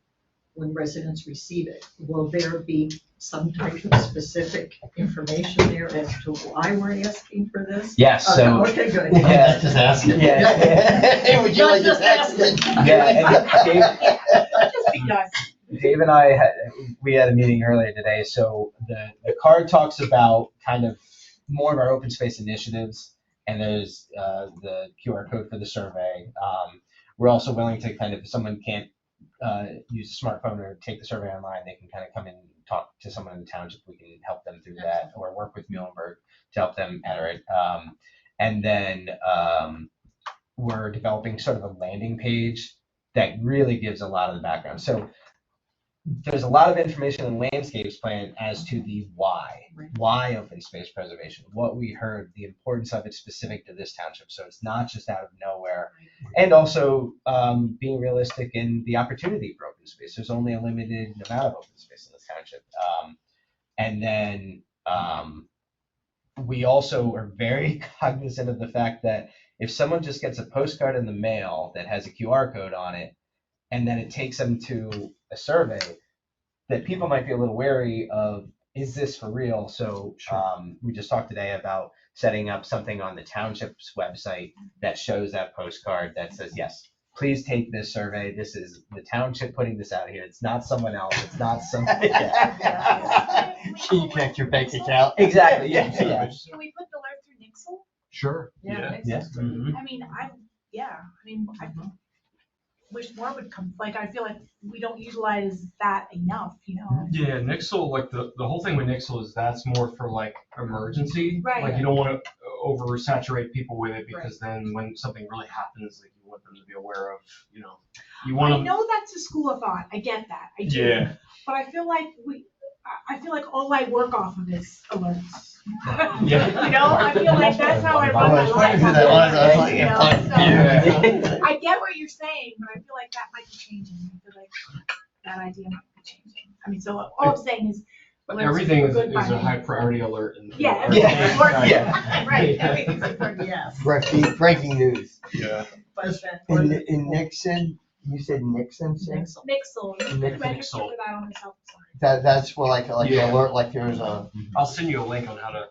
When residents receive it, will there be some type of specific information there as to why we're asking for this? Yes. So okay, good. Yeah, Just asking. Yeah. Would you like to text it? Yeah. Just because. Dave and I we had a meeting earlier today. So the card talks about kind of more of our open space initiatives, and there's the QR code for the survey. We're also willing to kind of, if someone can't use a smartphone or take the survey online, they can kind of come in and talk to someone in the township. We can help them through that, or work with Muhlenberg to help them enter it. And then we're developing sort of a landing page that really gives a lot of the background. So there's a lot of information in the landscapes plan as to the why open space preservation, what we heard, the importance of it specific to this township. So it's not just out of nowhere, and also being realistic in the opportunity for open space. There's only a limited amount of open space in this township. And then we also are very cognizant of the fact that if someone just gets a postcard in the mail that has a QR code on it, and then it takes them to a survey, that people might be a little wary of, is this for real? So we just talked today about setting up something on the township's website that shows that postcard that says, yes, please take this survey. This is the township putting this out here. It's not someone else. It's not somebody. Can you connect your bank account? Exactly. Yeah. Can we put the alert through Nixle? Sure. Yeah. Mhm. I mean, I wish more would come, like, I feel like we don't utilize that enough, Yeah, Nixle, like the whole thing with Nixle is that's more for like emergency. Right. Like you don't want to oversaturate people with it, because then when something really happens, like you want them to be aware of, you want I them. know that's a school of thought, I get that, I do. Yeah. But I feel like all I work off of is alerts. Yeah. I feel like that's how I run my life. So I get what you're saying, but I feel like that might be changing. I feel like that idea might be changing. I mean, so all I'm saying is. But alerts everything are is good by a me. high priority alert. Yeah, Yeah. everything's important. Yeah. Right, everything's important. Yes. Breaking news. Yeah. But then- In Nixon, you said Nixon? Nixle. Nixle, you Nixle. register for that on the South Side. That's for like Yeah. alert, like there's a. I'll send you a link on how to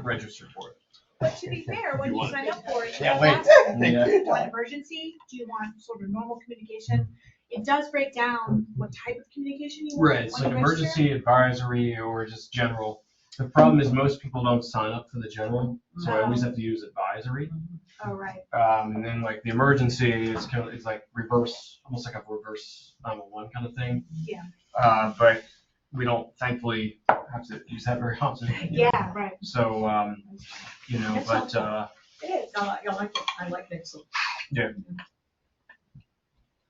register for it. But to be fair, when You you want sign up for it, it Yeah, does wait. ask you, do you want emergency? Do you want sort of normal communication? It does break down what type of communication you want. Right. It's when like you register. emergency, advisory, or just general. The problem is most people don't sign up for the general, so I always have to use advisory. Oh, right. And then like the emergency is kind of, it's like reverse, almost like a reverse 911 kind of thing. Yeah. But we don't thankfully have to use that very often. Yeah, right. So, That's but, It is, I like it, so. yeah,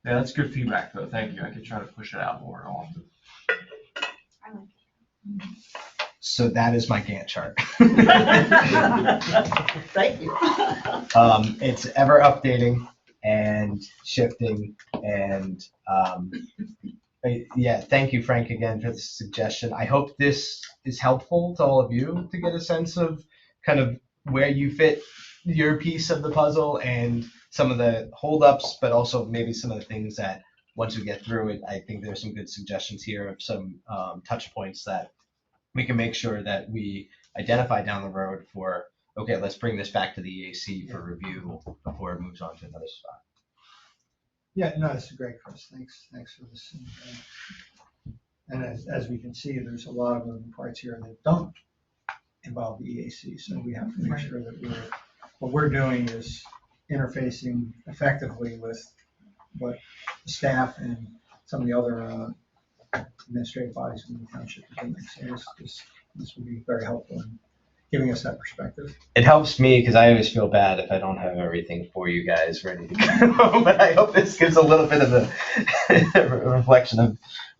that's good feedback though. Thank you. I could try to push it out more often. I like it. So that is my Gantt chart. Thank you. It's ever updating and shifting and, yeah, thank you, Frank, again for the suggestion. I hope this is helpful to all of you to get a sense of kind of where you fit your piece of the puzzle and some of the holdups, but also maybe some of the things that once we get through it, I think there's some good suggestions here of some touch points that we can make sure that we identify down the road for, okay, let's bring this back to the EAC for review before it moves on to another spot. Yeah, no, this is great, Chris. Thanks for this. And as we can see, there's a lot of moving parts here that don't involve the EAC. So we have to make sure that what we're doing is interfacing effectively with what the staff and some of the other administrative bodies in the township are doing. So this will be very helpful in giving us that perspective. It helps me because I always feel bad if I don't have everything for you guys ready to go. But I hope this gives a little bit of a reflection of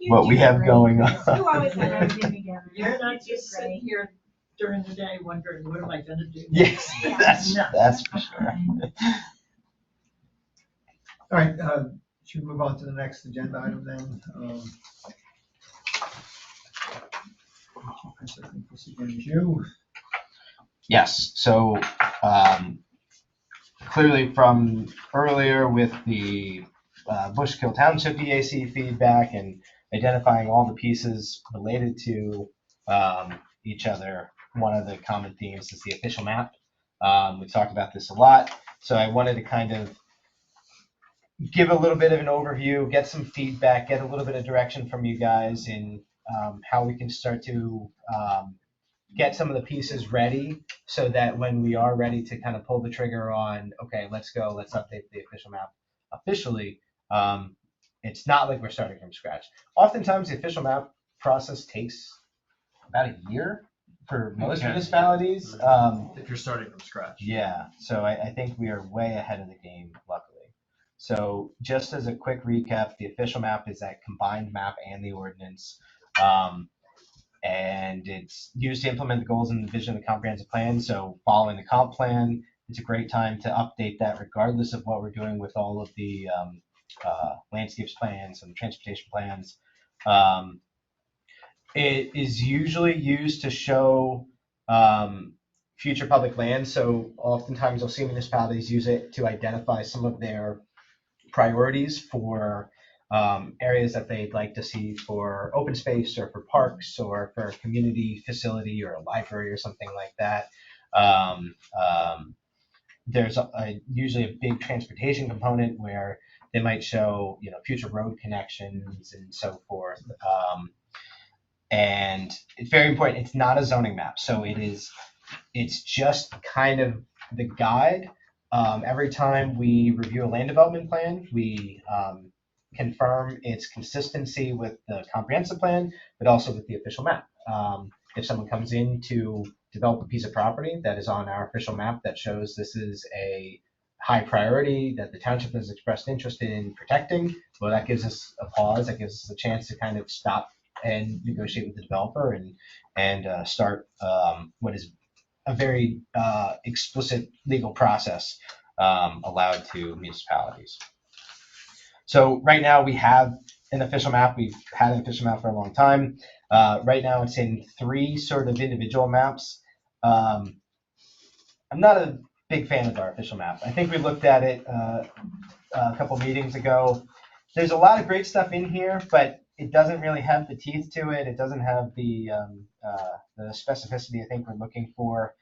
what we have going on. You always have everything together. You're not just sitting here during the day wondering, what am I gonna do? Yes, No. that's for sure. All right, should we move on to the next agenda item then? Chris, I think this again is you. Yes, so clearly from earlier with the Bushkill Township EAC feedback and identifying all the pieces related to each other, one of the common themes is the official map. We've talked about this a lot, so I wanted to kind of give a little bit of an overview, get some feedback, get a little bit of direction from you guys in how we can start to get some of the pieces ready so that when we are ready to kind of pull the trigger on, okay, let's go, let's update the official map officially, it's not like we're starting from scratch. Oftentimes the official map process takes about a year for most municipalities. If you're starting from scratch. Yeah, so I think we are way ahead of the game, luckily. So just as a quick recap, the official map is that combined map and the ordinance. And it's used to implement the goals and the vision of the comprehensive plan. So following the comp plan, it's a great time to update that regardless of what we're doing with all of the landscapes plans and transportation plans. It is usually used to show future public lands. So oftentimes you'll see municipalities use it to identify some of their priorities for areas that they'd like to see for open space or for parks or for a community facility or a library or something like that. There's usually a big transportation component where they might show, future road connections and so forth. And it's very important. It's not a zoning map, so it's just kind of the guide. Every time we review a land development plan, we confirm its consistency with the comprehensive plan, but also with the official map. If someone comes in to develop a piece of property that is on our official map that shows this is a high priority that the township has expressed interest in protecting, well, that gives us a pause. That gives us a chance to kind of stop and negotiate with the developer and start what is a very explicit legal process allowed to municipalities. So right now we have an official map. We've had an official map for a long time. Right now it's in 3 sort of individual maps. I'm not a big fan of our official map. I think we looked at it a couple meetings ago. There's a lot of great stuff in here, but it doesn't really have the teeth to it. It doesn't have the specificity I think we're looking for.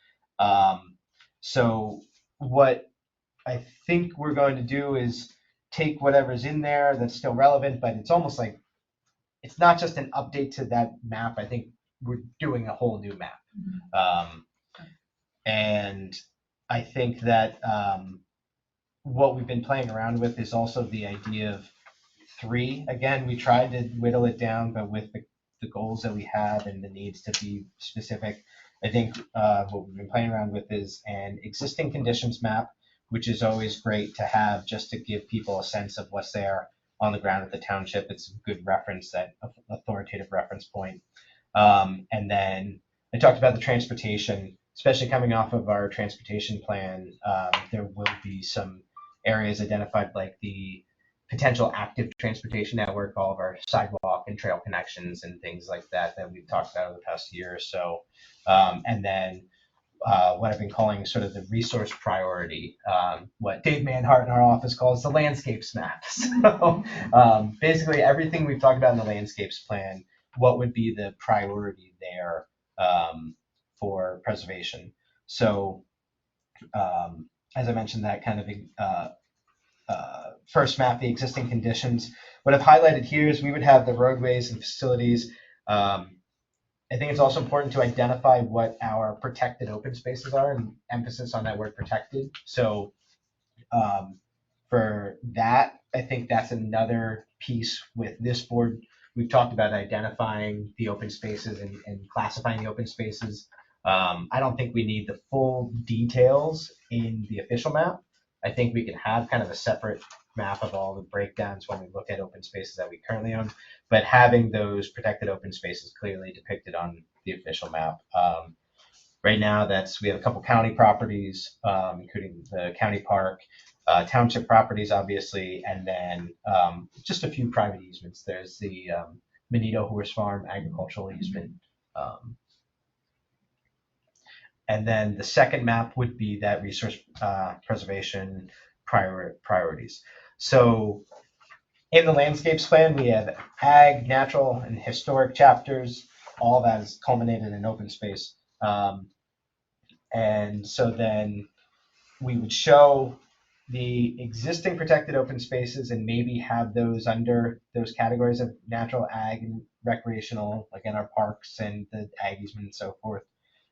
So what I think we're going to do is take whatever's in there that's still relevant, but it's almost like it's not just an update to that map. I think we're doing a whole new map. And I think that what we've been playing around with is also the idea of 3. Again, we tried to whittle it down, but with the goals that we have and the needs to be specific, I think what we've been playing around with is an existing conditions map, which is always great to have just to give people a sense of what's there on the ground at the township. It's a good reference, that authoritative reference point. And then I talked about the transportation, especially coming off of our transportation plan. There will be some areas identified, like the potential active transportation network, all of our sidewalk and trail connections and things like that that we've talked about over the past year or so. And then what I've been calling sort of the resource priority, what Dave Manhart in our office calls the landscapes map. So basically everything we've talked about in the landscapes plan, what would be the priority there for preservation. So as I mentioned, that kind of first map, the existing conditions. What I've highlighted here is we would have the roadways and facilities. I think it's also important to identify what our protected open spaces are, and emphasis on that word protected. So for that, I think that's another piece with this board. We've talked about identifying the open spaces and classifying the open spaces. I don't think we need the full details in the official map. I think we can have kind of a separate map of all the breakdowns when we look at open spaces that we currently own, but having those protected open spaces clearly depicted on the official map. Right now, we have a couple county properties, including the county park, township properties, obviously, and then just a few private easements. There's the Manito Horse Farm agricultural easement. And then the second map would be that resource preservation priorities. So in the landscapes plan, we have ag, natural, and historic chapters. All that is culminated in open space. And so then we would show the existing protected open spaces and maybe have those under those categories of natural, ag, and recreational, like in our parks and the ag easement and so forth.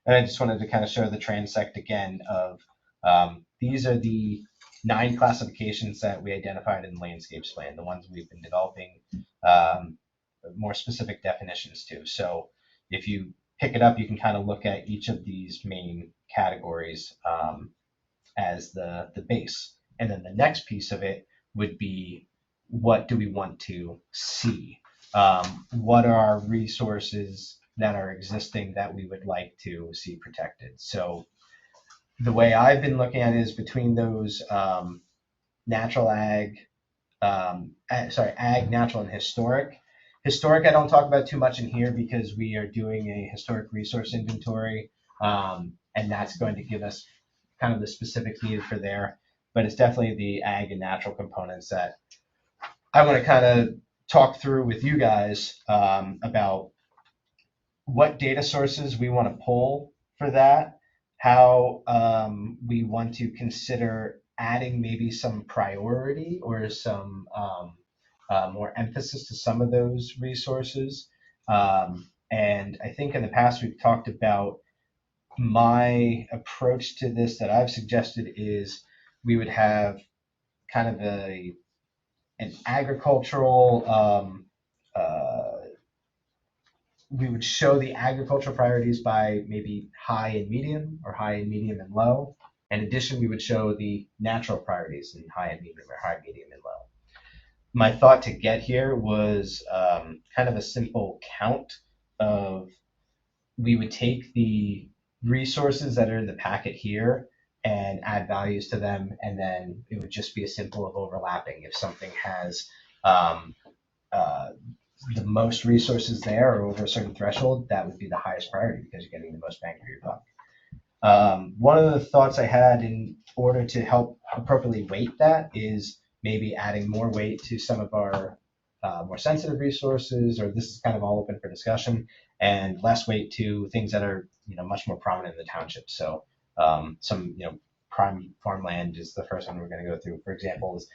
And I just wanted to kind of show the transect again of these are the 9 classifications that we identified in the landscapes plan, the ones we've been developing more specific definitions to. So if you pick it up, you can kind of look at each of these main categories as the base. And then the next piece of it would be, what do we want to see? What are our resources that are existing that we would like to see protected? So the way I've been looking at it is between those natural, ag, natural, and historic. Historic, I don't talk about too much in here because we are doing a historic resource inventory, and that's going to give us kind of the specifics needed for there. But it's definitely the ag and natural components that I want to kind of talk through with you guys about what data sources we want to pull for that, how we want to consider adding maybe some priority or some more emphasis to some of those resources. And I think in the past we've talked about my approach to this that I've suggested is we would have kind of an agricultural, we would show the agricultural priorities by maybe high and medium, or high and medium and low. In addition, we would show the natural priorities in high and medium, or high, medium, and low. My thought to get here was kind of a simple count of, we would take the resources that are in the packet here and add values to them, and then it would just be a simple of overlapping. If something has the most resources there or over a certain threshold, that would be the highest priority because you're getting the most bang for your buck. One of the thoughts I had in order to help appropriately weight that is maybe adding more weight to some of our more sensitive resources, or this is kind of all open for discussion, and less weight to things that are much more prominent in the township. So some prime farmland is the first one we're going to go through. For example, is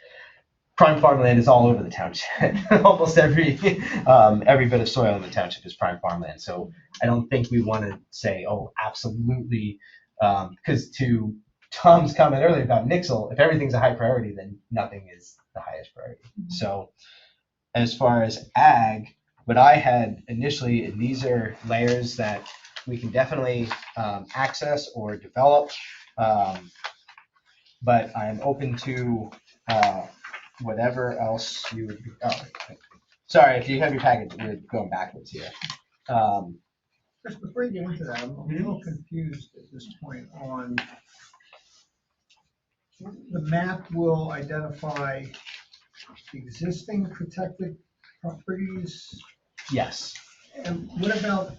prime farmland is all over the township. Almost every bit of soil in the township is prime farmland. So I don't think we want to say, oh, absolutely, because to Tom's comment earlier about Nixle, if everything's a high priority, then nothing is the highest priority. So as far as ag, what I had initially, and these are layers that we can definitely access or develop, but I'm open to whatever else you would be. Oh, sorry, if you have your package, we're going backwards here. Just before you get into that, I'm a little confused at this point on the map will identify existing protected properties. Yes. And what about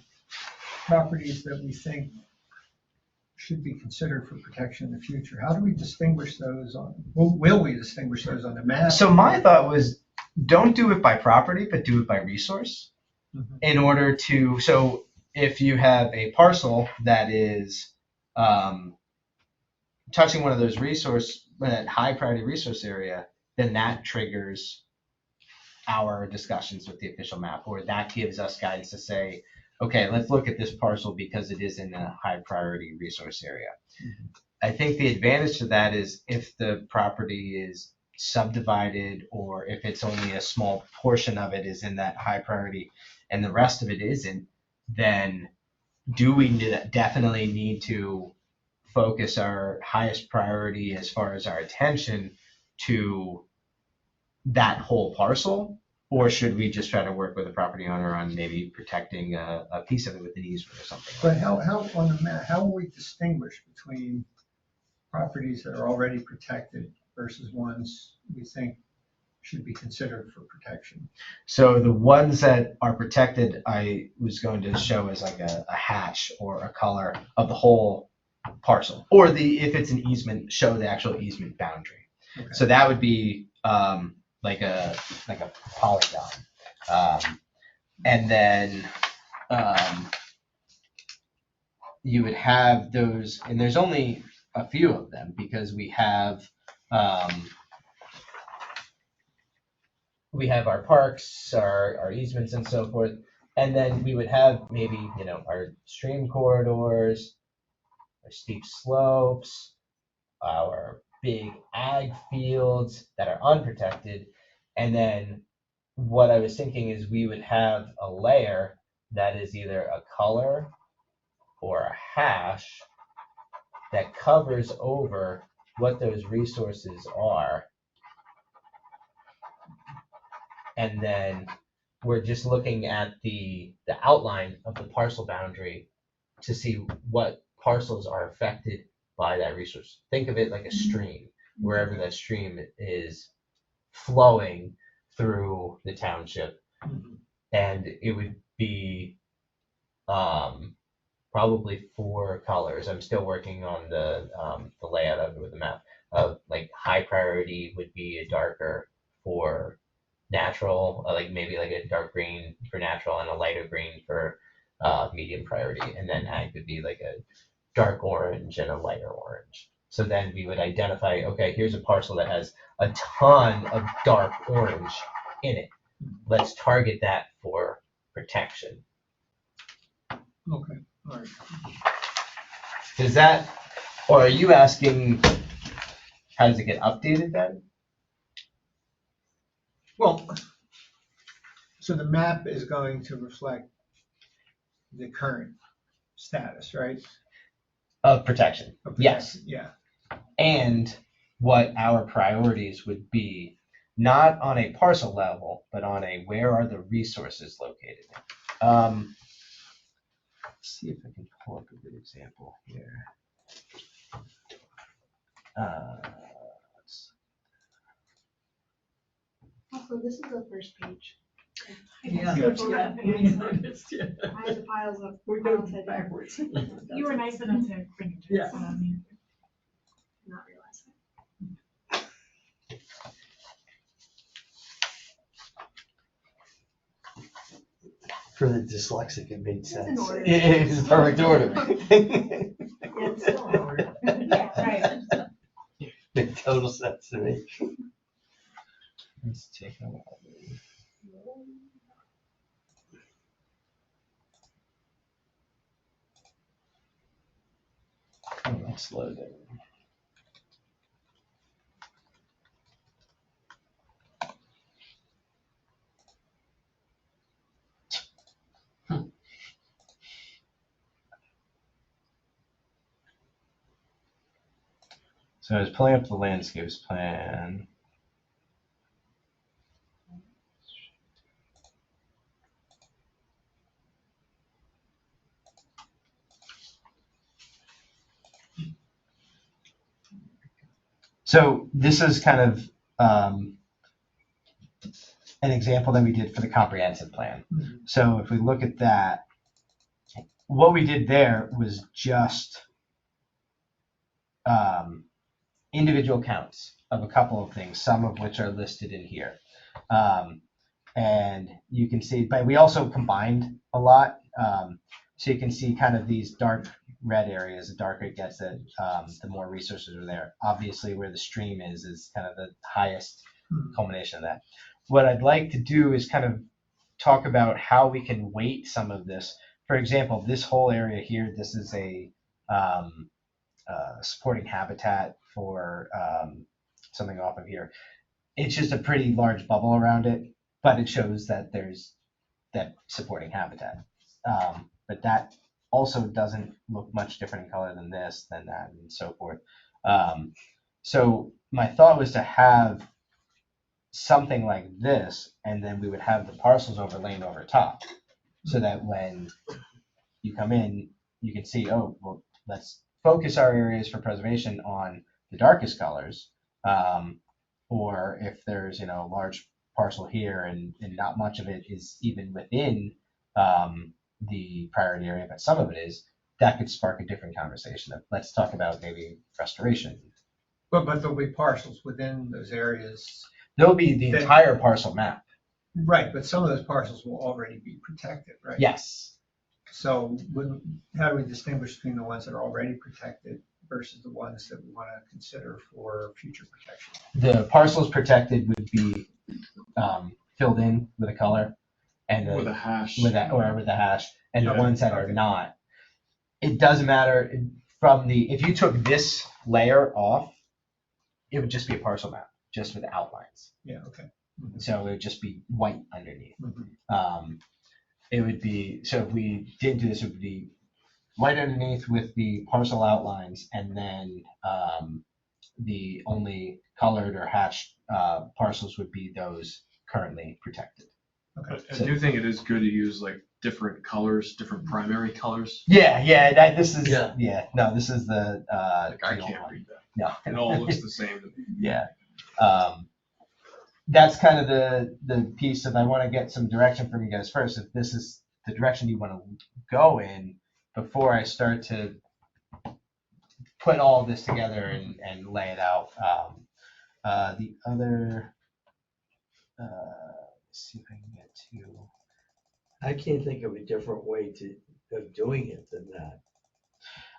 properties that we think should be considered for protection in the future? How do we distinguish those on, will we distinguish those on the map? So my thought was, don't do it by property, but do it by resource. Mhm. In order to, so if you have a parcel that is touching one of those that high priority resource area, then that triggers our discussions with the official map, or that gives us guidance to say, okay, let's look at this parcel because it is in a high priority resource area. Mhm. I think the advantage to that is if the property is subdivided, or if it's only a small portion of it is in that high priority and the rest of it isn't, then do we definitely need to focus our highest priority as far as our attention to that whole parcel? Or should we just try to work with the property owner on maybe protecting a piece of it with an easement or something? But how on the map, how will we distinguish between properties that are already protected versus ones we think should be considered for protection? So the ones that are protected, I was going to show as like a hatch or a color of the whole parcel, or if it's an easement, show the actual easement boundary. Okay. So that would be like a polygon, and then you would have those, and there's only a few of them because we have our parks, our easements, and so forth, and then we would have maybe our stream corridors, our steep slopes, our big ag fields that are unprotected, and then what I was thinking is we would have a layer that is either a color or a hash that covers over what those resources are. And then we're just looking at the outline of the parcel boundary to see what parcels are affected by that resource. Think of it like a stream, wherever that stream is flowing through the township. And it would be probably 4 colors. I'm still working on the layout of it with the map. Like high priority would be a darker for natural, like maybe like a dark green for natural and a lighter green for medium priority. And then ag would be like a dark orange and a lighter orange. So then we would identify, okay, here's a parcel that has a ton of dark orange in it. Let's target that for protection. Okay, all right. Does that, or are you asking, how does it get updated then? Well, so the map is going to reflect the current status, right? Of protection, Of yes. protection, yeah. And what our priorities would be, not on a parcel level, but on a where are the resources located. Let's see if I can pull up a good example here. Also, this is the first page. Yeah. I We noticed, yeah. had the piles of. We're going backwards. You were nice enough to bring it to us. Yeah. I mean, Not realize it. For the dyslexic, it made It's in sense. order. It's perfect order. Yeah, it's still in order. Yeah, right. Made total sense to me. Let's take a look. It's loading. So I was pulling up the landscapes plan. So this is kind of an example that we did for the comprehensive plan. So if we look at that, what we did there was just individual counts of a couple of things, some of which are listed in here. And you can see, but we also combined a lot. So you can see kind of these dark red areas. The darker it gets, the more resources are there. Obviously, where the stream is kind of the highest culmination of that. What I'd like to do is kind of talk about how we can weight some of this. For example, this whole area here, this is a supporting habitat for something off of here. It's just a pretty large bubble around it, but it shows that there's that supporting habitat. But that also doesn't look much different in color than this, than that, and so forth. So my thought was to have something like this, and then we would have the parcels overlaid over top, so that when you come in, you can see, oh, well, let's focus our areas for preservation on the darkest colors. Or if there's, a large parcel here and not much of it is even within the priority area, but some of it is, that could spark a different conversation. Let's talk about maybe restoration. But there'll be parcels within those areas. There'll be the entire parcel map. Right, but some of those parcels will already be protected, right? Yes. So how do we distinguish between the ones that are already protected versus the ones that we want to consider for future protection? The parcels protected would be filled in with a color and With a hash. with a hash, and the Yeah. ones that are not. It doesn't matter if you took this layer off, it would just be a parcel map, just with outlines. Yeah, okay. So it would just be white underneath. Mhm. It would be, so if we did do this, it would be white underneath with the parcel outlines, and then the only colored or hatched parcels would be those currently protected. Okay. I do think it is good to use like different colors, different primary colors. Yeah. This is Yeah. No, this is the Like I teal can't one. read that. No, It all looks the same to me. yeah. That's kind of the piece of, I want to get some direction from you guys first. If this is the direction you want to go in, before I start to put all this together and lay it out. The other, let's see if I can get to. I can't think of a different way of doing it than that.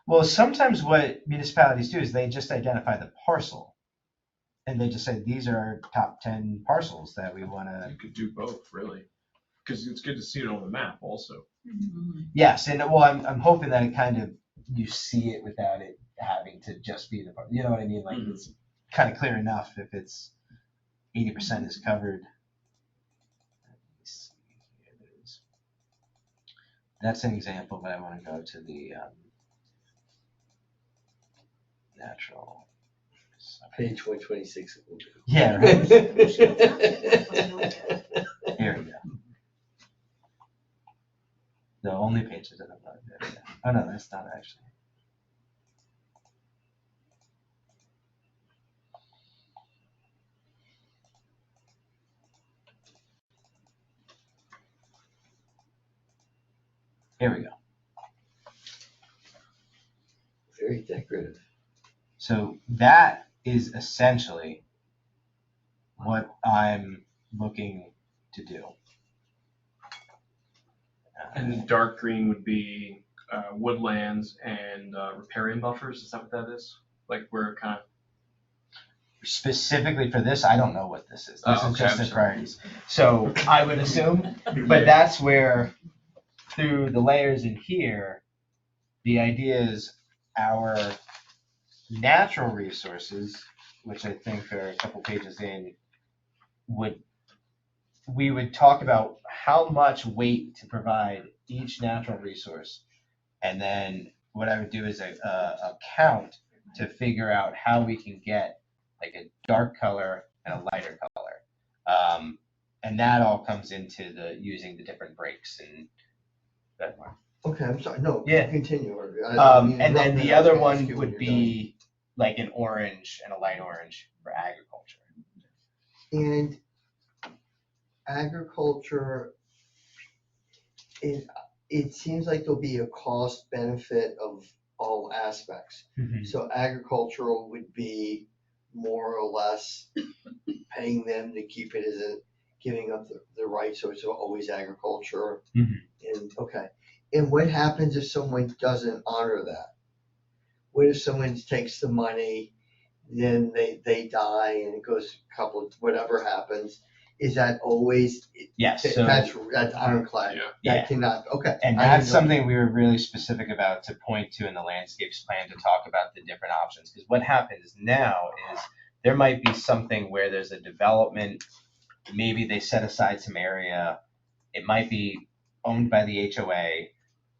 Well, sometimes what municipalities do is they just identify the parcel, and they just say, these are our top 10 parcels that we want to. You could do both, really, because it's good to see it on the map also. Yes, and well, I'm hoping that it kind of, you see it without it having to just be the, you know what I mean? Like it's kind of clear enough if it's 80% is covered. Let me see, here it is. That's an example, but I want to go to the natural. Page 126. Yeah, right. Here we go. The only pages that I've loaded there. Oh no, that's not actually. Here we go. Very decorative. So that is essentially what I'm looking to do. And the dark green would be woodlands and riparian buffers. Is that what that is? Like where kind of. Specifically for this, I don't know what this is. This is just I'm the sorry. priorities. So I would assume, but that's where, through the layers in here, the idea is our natural resources, which I think are a couple pages in, we would talk about how much weight to provide each natural resource. And then what I would do is a count to figure out how we can get like a dark color and a lighter color. And that all comes into the using the different breaks and that one. Okay, I'm sorry, no, Yeah. continue. And then the other one would be like an orange and a light orange for agriculture. And agriculture, it seems like there'll be a cost benefit of all aspects. So agricultural would be more or less paying them to keep it as a, giving up the right, so it's always agriculture. And, okay, and what happens if someone doesn't honor that? What if someone takes the money, then they die and it goes a couple, whatever happens? Is that always? Yes, so That's ironclad. Yeah. That cannot, okay. and that's something we were really specific about to point to in the landscapes plan to talk about the different options. Because what happens now is there might be something where there's a development, maybe they set aside some area, it might be owned by the HOA,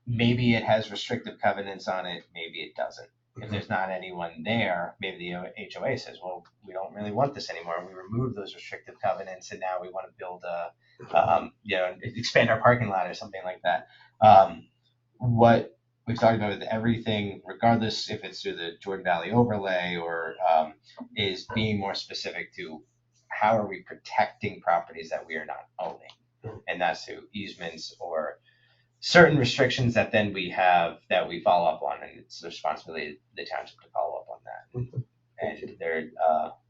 maybe it has restrictive covenants on it, maybe it doesn't. If there's not anyone there, maybe the HOA says, well, we don't really want this anymore. We removed those restrictive covenants and now we want to build expand our parking lot or something like that. What we've talked about with everything, regardless if it's through the Jordan Valley overlay or is being more specific to how are we protecting properties that we are not owning. And that's through easements or certain restrictions that then we have that we follow up on, and it's the responsibility of the township to follow up on that. And they're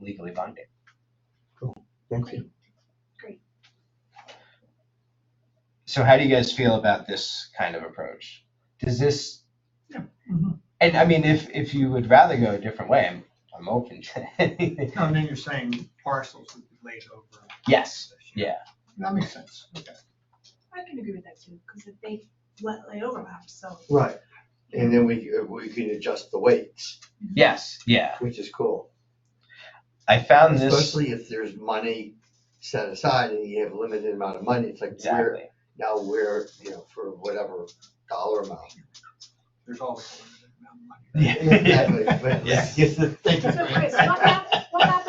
legally binding. Thank you. Great. So how do you guys feel about this kind of approach? Does this, and I mean, if you would rather go a different way, I'm open to anything. No, and then you're saying parcels would be laid over. Yes, yeah. That makes sense, okay. I can agree with that too, because if they overlap, so. Right, and then we can adjust the weights, Yes, yeah. which is cool. I found this. Especially if there's money set aside and you have a limited amount of money, it's like Exactly. we're, for whatever dollar amount. There's always a limited amount of money. Yeah. Exactly, but Yeah. thank you. So Chris, what map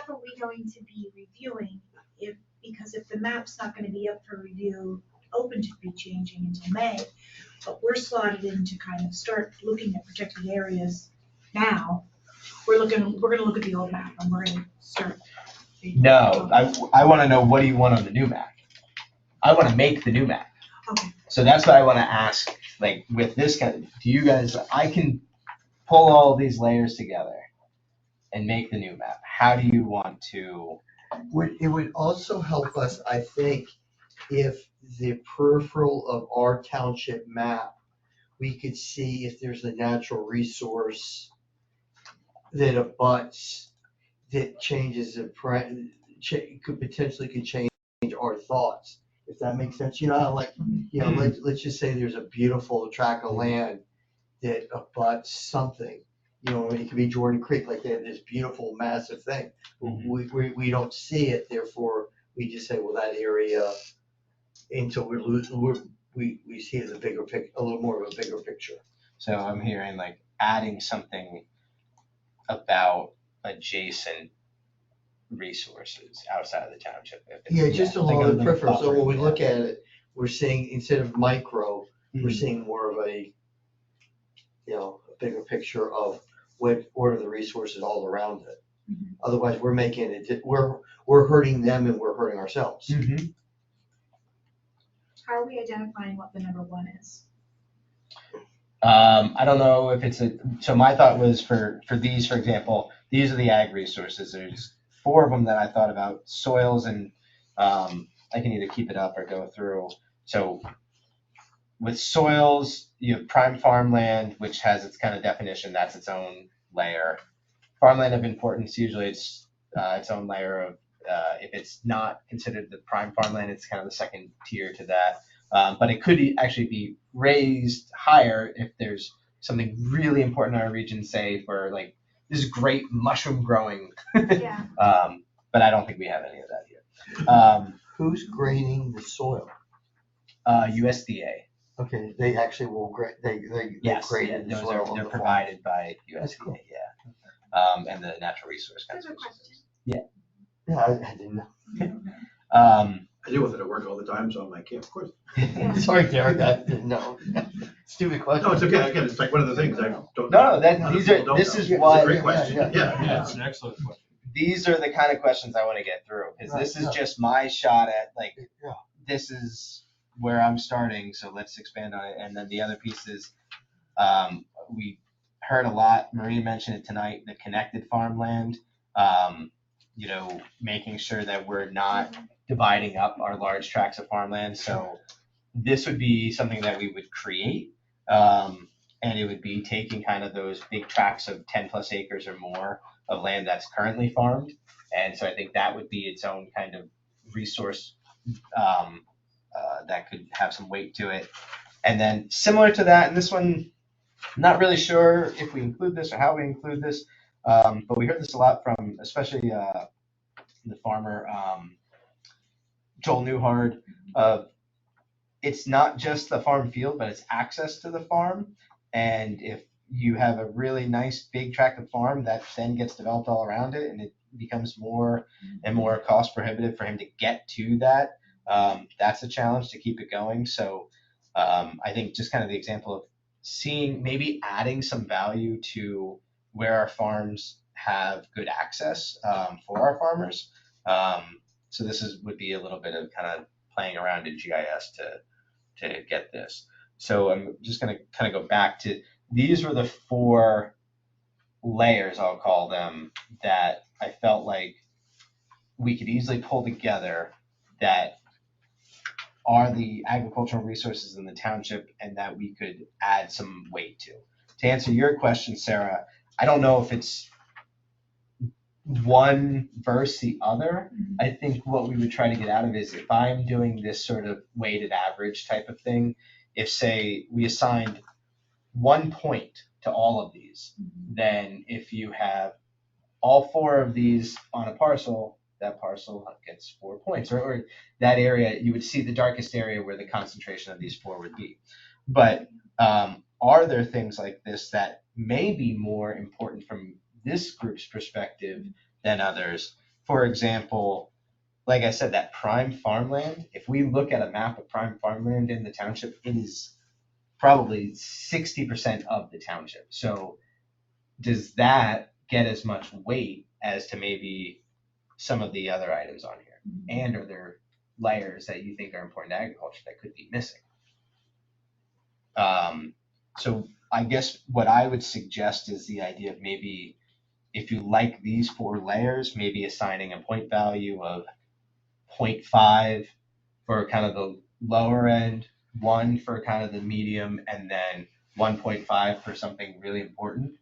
are we going to be reviewing because if the map's not gonna be up for review, open to be changing until May, but we're slotted in to kind of start looking at protected areas now, we're gonna look at the old map and we're gonna start. No, I want to know, what do you want on the new map? I want to make the new map. Okay. So that's what I want to ask, like with this kind of, do you guys, I can pull all these layers together and make the new map. How do you want to? It would also help us, I think, if the peripheral of our township map, we could see if there's a natural resource that abuts, that changes could potentially change our thoughts, if that makes sense. Let's just say there's a beautiful tract of land that abuts something. It could be Jordan Creek, like they have this beautiful massive thing. We don't see it, therefore we just say, well, that area, until we see it as a little more of a bigger picture. So I'm hearing like adding something about adjacent resources outside of the township. Yeah, just along the peripheral. So when we look at it, we're seeing, instead of micro, we're seeing more of a bigger picture of what are the resources all around it. Otherwise, we're making it, we're hurting them and we're hurting ourselves. How are we identifying what the number one is? I don't know if so my thought was for these, for example, these are the ag resources. There's 4 of them that I thought about: soils, and I can either keep it up or go through. So with soils, you have prime farmland, which has its kind of definition. That's its own layer. Farmland of importance, usually it's its own layer of, if it's not considered the prime farmland, it's kind of the second tier to that. But it could actually be raised higher if there's something really important in our region, say for like, this is great mushroom growing. Yeah. But I don't think we have any of that here. Who's grading the soil? USDA. Okay, they actually will grade, they Yes, grade yeah, the they're soil on the farm. provided by That's USDA, cool. yeah. And the Natural Resource I have a Conservation. question. Yeah, I didn't know. I deal with it at work all the time, so I'm like, yeah, of course. Sorry, Derek, I didn't know. Stupid question. No, it's okay. Again, it's like one of the things I don't. No, that, other these are, people don't this know. is It's a what, great question. yeah, Yeah. Yeah, it's an excellent question. these are the kind of questions I want to get through, because this is Right, just my shot at like, Yeah. this is where I'm starting, so let's expand on it. And then the other piece is, we heard a lot, Maria mentioned it tonight, the connected farmland, you know, making sure that we're not dividing up our large tracts of farmland. So this would be something that we would create, and it would be taking kind of those big tracts of 10 plus acres or more of land that's currently farmed. And so I think that would be its own kind of resource that could have some weight to it. And then similar to that, and this one, not really sure if we include this or how we include this, but we heard this a lot from especially the farmer Joel Newhard. It's not just the farm field, but it's access to the farm. And if you have a really nice big tract of farm that then gets developed all around it, and it becomes more and more cost prohibitive for him to get to that, that's a challenge to keep it going. So I think just kind of the example of seeing, maybe adding some value to where our farms have good access for our farmers. So this would be a little bit of kind of playing around in GIS to get this. So I'm just going to kind of go back to, these were the 4 layers, I'll call them, that I felt like we could easily pull together that are the agricultural resources in the township and that we could add some weight to. To answer your question, Sarah, I don't know if it's one versus the other. I think what we would try to get out of is, if I'm doing this sort of weighted average type of thing, if say we assigned 1 point to all of these, then if you have all 4 of these on a parcel, that parcel gets 4 points, or that area, you would see the darkest area where the concentration of these 4 would be. But are there things like this that may be more important from this group's perspective than others? For example, like I said, that prime farmland, if we look at a map of prime farmland in the township, it is probably 60% of the township. So does that get as much weight as to maybe some of the other items on here? And are there layers that you think are important to agriculture that could be missing? So I guess what I would suggest is the idea of, maybe if you like these 4 layers, maybe assigning a point value of 0.5 for kind of the lower end, 1 for kind of the medium, and then 1.5 for something really important.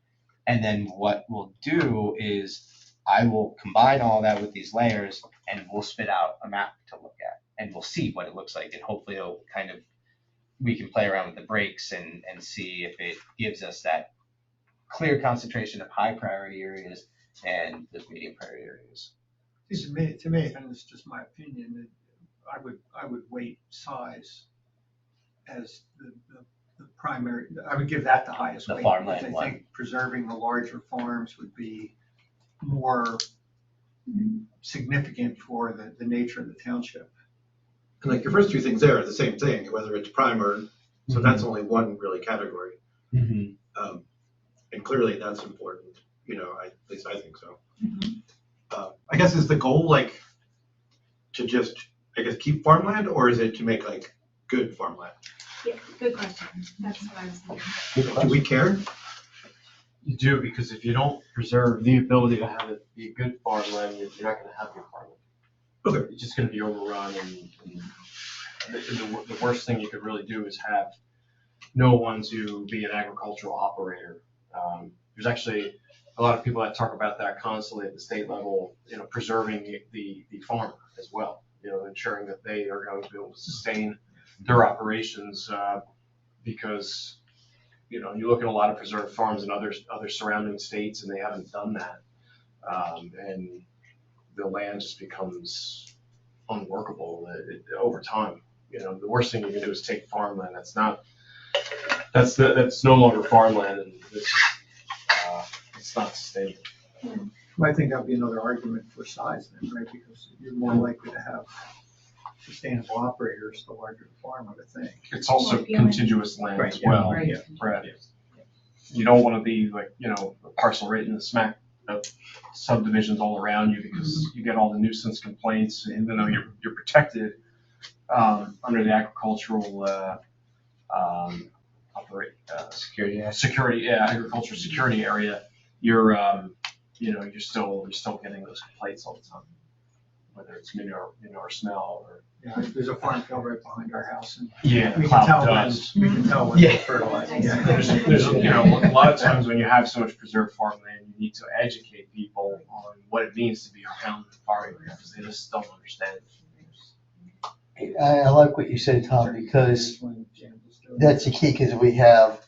And then what we'll do is I will combine all that with these layers, and we'll spit out a map to look at, and we'll see what it looks like. And hopefully it'll kind of, we can play around with the breaks and see if it gives us that clear concentration of high priority areas and those medium priority areas. To me, and it's just my opinion, that I would weight size as the primary. I would give that the highest The weight. farmland because I one. think preserving the larger farms would be more significant for the nature of the township. And like your first 2 things there are the same thing, whether it's prime or, so that's only one really category. And clearly that's important, you know, at least I think so. I guess, is the goal like to just, I guess, keep farmland, or is it to make like good farmland? Yeah, good question. That's what I was thinking. Do we care? You do, because if you don't preserve the ability to have it be good farmland, you're not gonna have good farmland. Okay. It's just gonna be overrun, and the worst thing you could really do is have no one to be an agricultural operator. There's actually a lot of people that talk about that constantly at the state level, you know, preserving the farmer as well, you know, ensuring that they are going to be able to sustain their operations, because you look at a lot of preserved farms in other surrounding states, and they haven't done that. And the land just becomes unworkable over time. The worst thing you can do is take farmland that's no longer farmland, and it's not sustainable. Well, I think that'd be another argument for size then, right? Because you're more likely to have sustainable operators the larger the farm, I would think. It's also contiguous land Right, as yeah, well. right. Right. You don't want to be like, a parcel right in the smack of subdivisions all around you, because you get all the nuisance complaints, even though you're protected under the agricultural agricultural security area. You're still getting those complaints all the time, whether it's manure smell or Yeah, there's a farm field right behind our house, and we can cloud tell dust. when, Yeah. it's fertilized. Yeah. There's a lot of times when you have so much preserved farmland, you need to educate people on what it means to be around farming, because they just don't understand. I like what you said, Tom, because that's the key, because we have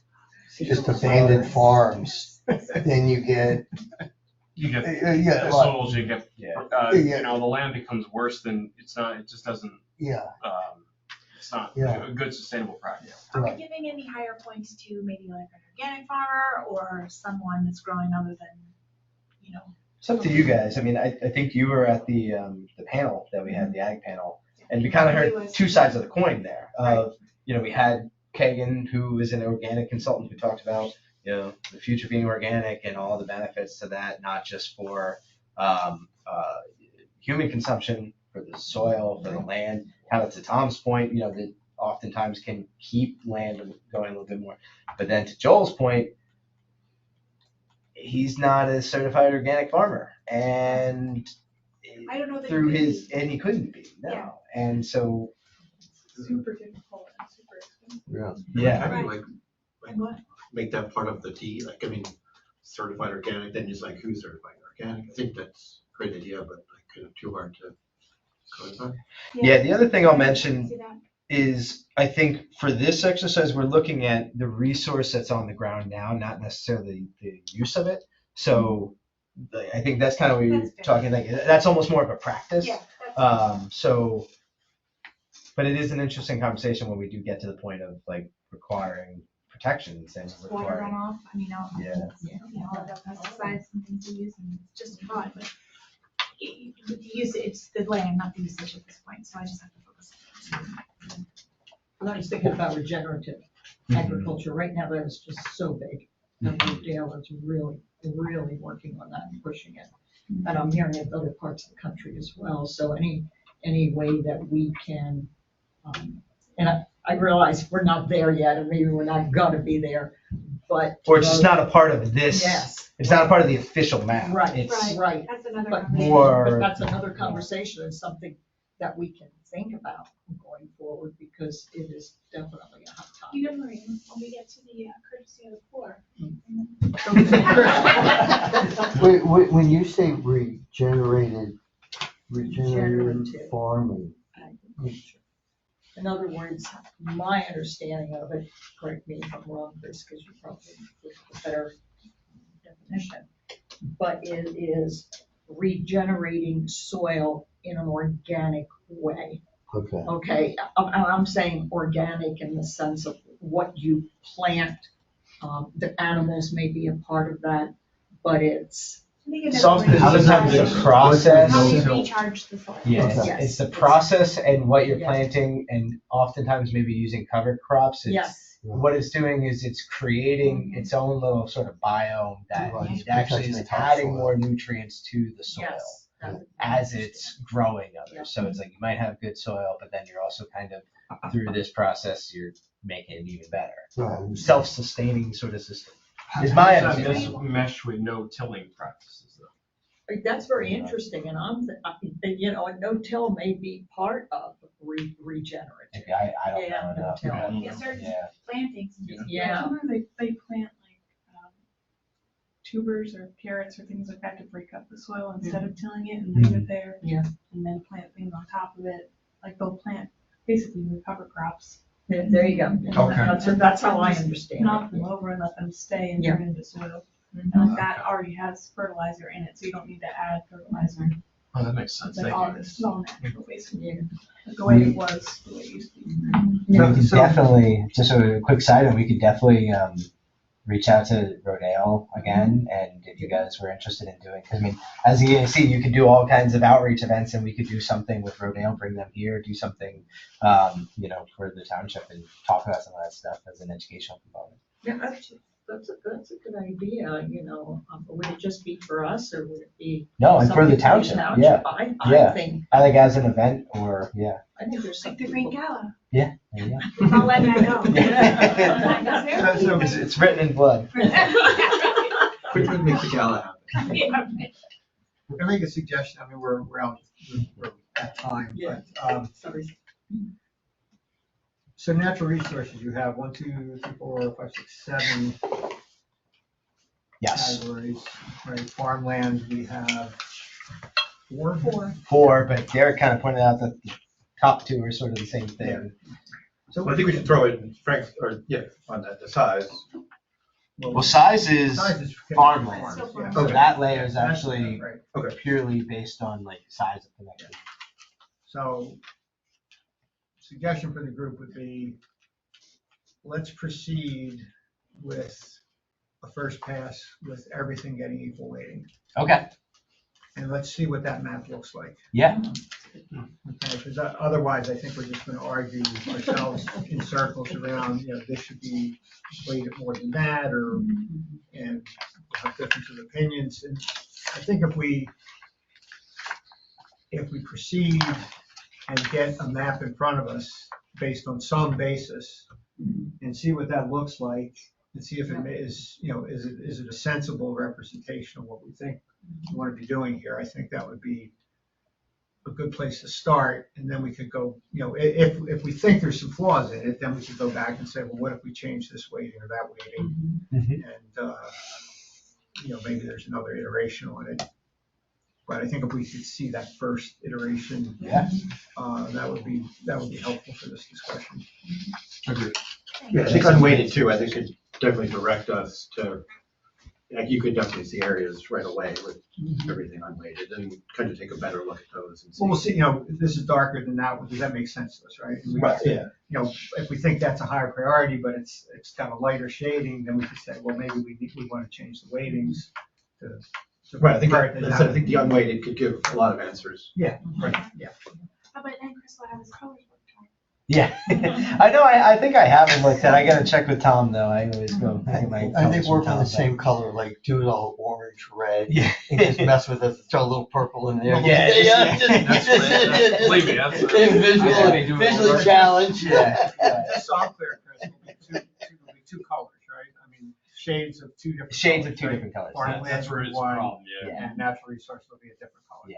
just abandoned farms, then you get, You get yeah, thistles, you get, Yeah. the land becomes worse than, it just doesn't, yeah, it's not Yeah. a good sustainable practice. Are we Right. giving any higher points to maybe like an organic farmer or someone that's growing other than, It's up to you guys. I mean, I think you were at the panel that we had, the ag panel, and we kind of heard two sides of the coin there. We had Kagan, who is an organic consultant, who talked about, the future being organic and all the benefits to that, not just for human consumption, for the soil, for the land. Kind of to Tom's point, that oftentimes can keep land going a little bit more. But then to Joel's point, he's not a certified organic farmer, and I don't know that through he could his, and he couldn't be, no. Yeah. And so, Super difficult and super expensive. yeah. How do you and what? make that part of the D, certified organic, then just who's certified organic? I think that's a great idea, but kind of too hard to codify. Yeah, the other thing I'll mention See that? is, I think for this exercise, we're looking at the resource that's on the ground now, not necessarily the use of it. So I think that's kind of what you're That's fair. talking, that's almost more of a practice. Yeah, that's. But it is an interesting conversation when we do get to the point of requiring protections and Water requiring. runoff, Yeah. All the pesticides and things we use, and it's just a thought, but with the use, it's the land, not the usage at this point, so I just have to focus on it. I was thinking about regenerative agriculture. Right now, that is just so big. And Dale is really, really working on that and pushing it. And I'm hearing it in other parts of the country as well. So any way that we can, and I realize we're not there yet, and maybe we're not gonna be there, but. Or it's just not a part of this. Yes. It's not a part of the official map. Right, It's right. That's another But conversation. more. But that's another conversation and something that we can think about going forward, because it is definitely a hot topic. You know, Maureen, when we get to the courtesy of the poor. When you say regenerative farming, Agriculture. In other words, my understanding of it, correct me if I'm wrong, Chris, because you probably have a better definition, but it is regenerating soil in an organic way. okay, Okay, I'm saying organic in the sense of what you plant. The animals may be a part of that, but it's. It's oftentimes the process. How we recharge the soil. Yeah, Okay. it's the process and what you're Yes. planting, and oftentimes maybe using cover crops. Yes. What it's doing is it's creating its own little sort of biome that Right. it actually is Protecting the adding topsoil. more nutrients to the soil Yes. as it's growing of Yeah. it. So it's you might have good soil, but then you're also kind of through this process, you're making it even better. right. Self-sustaining sort of system. Is How my does that understanding. mesh with no tilling practices though? That's very interesting, and no-till may be part of regenerative. I don't know Yeah, enough. no-till. Yeah, certain Yeah. plantings. and just- Yeah. Sometimes they plant tubers or carrots or things like that to break up the soil instead of tilling it and leave it there. Yeah. And then plant things on top of it. Like they'll plant basically with cover crops There you go. Okay. That's how I understand Knock it. them over and let them stay and Yeah. turn into soil. Mhm. And like that already has fertilizer in it, so you don't need to add fertilizer. Oh, that makes sense. It's like Thank you. it's all natural, basically, Yeah. like the way it was, the way it used to be. We could So- definitely, just a quick side, and we could definitely reach out to Rodale again, and if you guys were interested in doing, because I mean, as the EAC, you could do all kinds of outreach events, and we could do something with Rodale, bring them here, do something, for the township, and talk about some of that stuff as an educational component. Yeah, that's a good idea, would it just be for us, or would it be? No, and for the something township, yeah. I Yeah. think, I think as an event, or, yeah. I think there's some Like the Green people. Gala. Yeah, there you I'll let that go. go. It's written in blood. Quickly make the gala happen. Can I make a suggestion? I mean, we're at time, but, Sorry. so natural resources, you have 1, 2, 3, 4, 5, 6, 7 Yes, categories, right? Farmland, we have 4. 4, but Derek kind of pointed out that the top 2 are sort of the same thing. So I think we should throw in Frank's, on that, the size. Well, size is Size is farmland. farms, Still yeah. farms. So Okay. that layer is That's- actually right. purely based on like size of connection. So suggestion for the group would be, let's proceed with a first pass with everything getting equal weighting. Okay. And let's see what that map looks like. Yeah. Okay, because otherwise I think we're just going to argue ourselves in circles around, this should be weighted more than that, and we'll have difference of opinions. And I think if we proceed and get a map in front of us based on some basis and see what that looks like and see if it is, is it a sensible representation of what we think we want to be doing here, I think that would be a good place to start. And then we could go, if we think there's some flaws in it, then we could go back and say, well, what if we change this weighting or that weighting? And, maybe there's another iteration on it. But I think if we could see that first iteration, Yeah. that would be helpful for this discussion. Agreed. Yeah, I think unweighted too, I think could definitely direct us to, like, you could definitely see areas right away with everything unweighted and kind of take a better look at those and see. Well, we'll see, this is darker than that, does that make sense to us, right? And we- Right, yeah. If we think that's a higher priority, but it's got a lighter shading, then we could say, well, maybe we want to change the weightings to. Right, I think, Right, as I said, I think the unweighted could give a lot of answers. Yeah, right, yeah. Oh, but then Chris will have his colors worked on. Yeah. I know. I think I haven't looked at. I gotta check with Tom though. I always go. Get my I think colors work from on the Tom, same color, like do it all orange, red, but- Yeah. and just mess with it, throw a little purple in there. Yeah, Believe me, that's- Visually challenged. Yeah. Just so I'm clear, Chris, it'll be two colors, right? I mean, shades of two different. Shades of colors, two right? different colors. Farmland That's where will be it's a one, problem, yeah. and natural resource will be a different color. Yeah.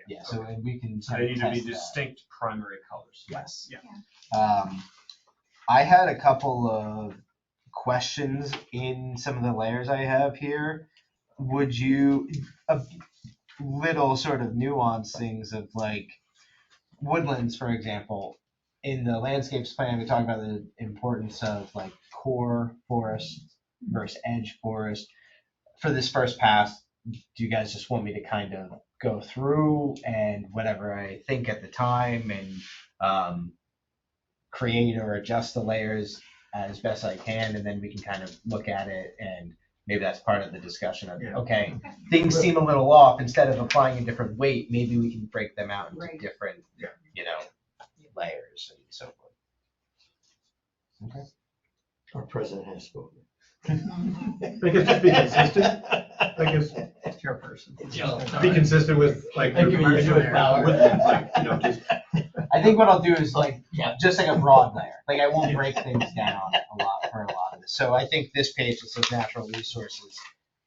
Yeah. So and we can. So they need to be test that. distinct primary colors. Yes. Yeah. I had a couple of questions in some of the layers I have here. Would you, a little sort of nuance things of like woodlands, for example, in the landscapes plan, we talk about the importance of like core forest versus edge forest. For this first pass, do you guys just want me to kind of go through and whatever I think at the time and create or adjust the layers as best I can, and then we can kind of look at it, and maybe that's part of the discussion of, Yeah. okay, things seem a little off. Instead of applying a different weight, maybe we can break them out into Right. different, Yeah. layers and so forth. Okay. Our president has spoken. I guess just be consistent, I guess, Chairperson. be consistent with like. Thank you, you do it, Bauer. woodlands, like, just I think what I'll do is like, just like a broad layer. Like I won't break things down a lot for a lot of this. So I think this page that says natural resources,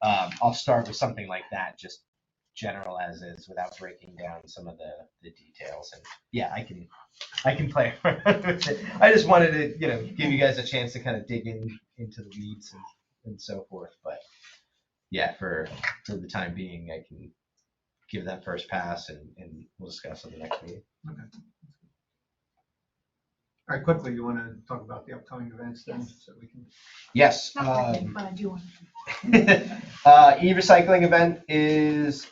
I'll start with something like that, just general as is without breaking down some of the details. And yeah, I can play around with it. I just wanted to, give you guys a chance to kind of dig into the weeds and so forth. But yeah, for the time being, I can give that first pass and we'll discuss on the next meeting. All right, quickly, you want to talk about the upcoming events then, so we can. Yes. Not quickly, but I do want E-recycling event is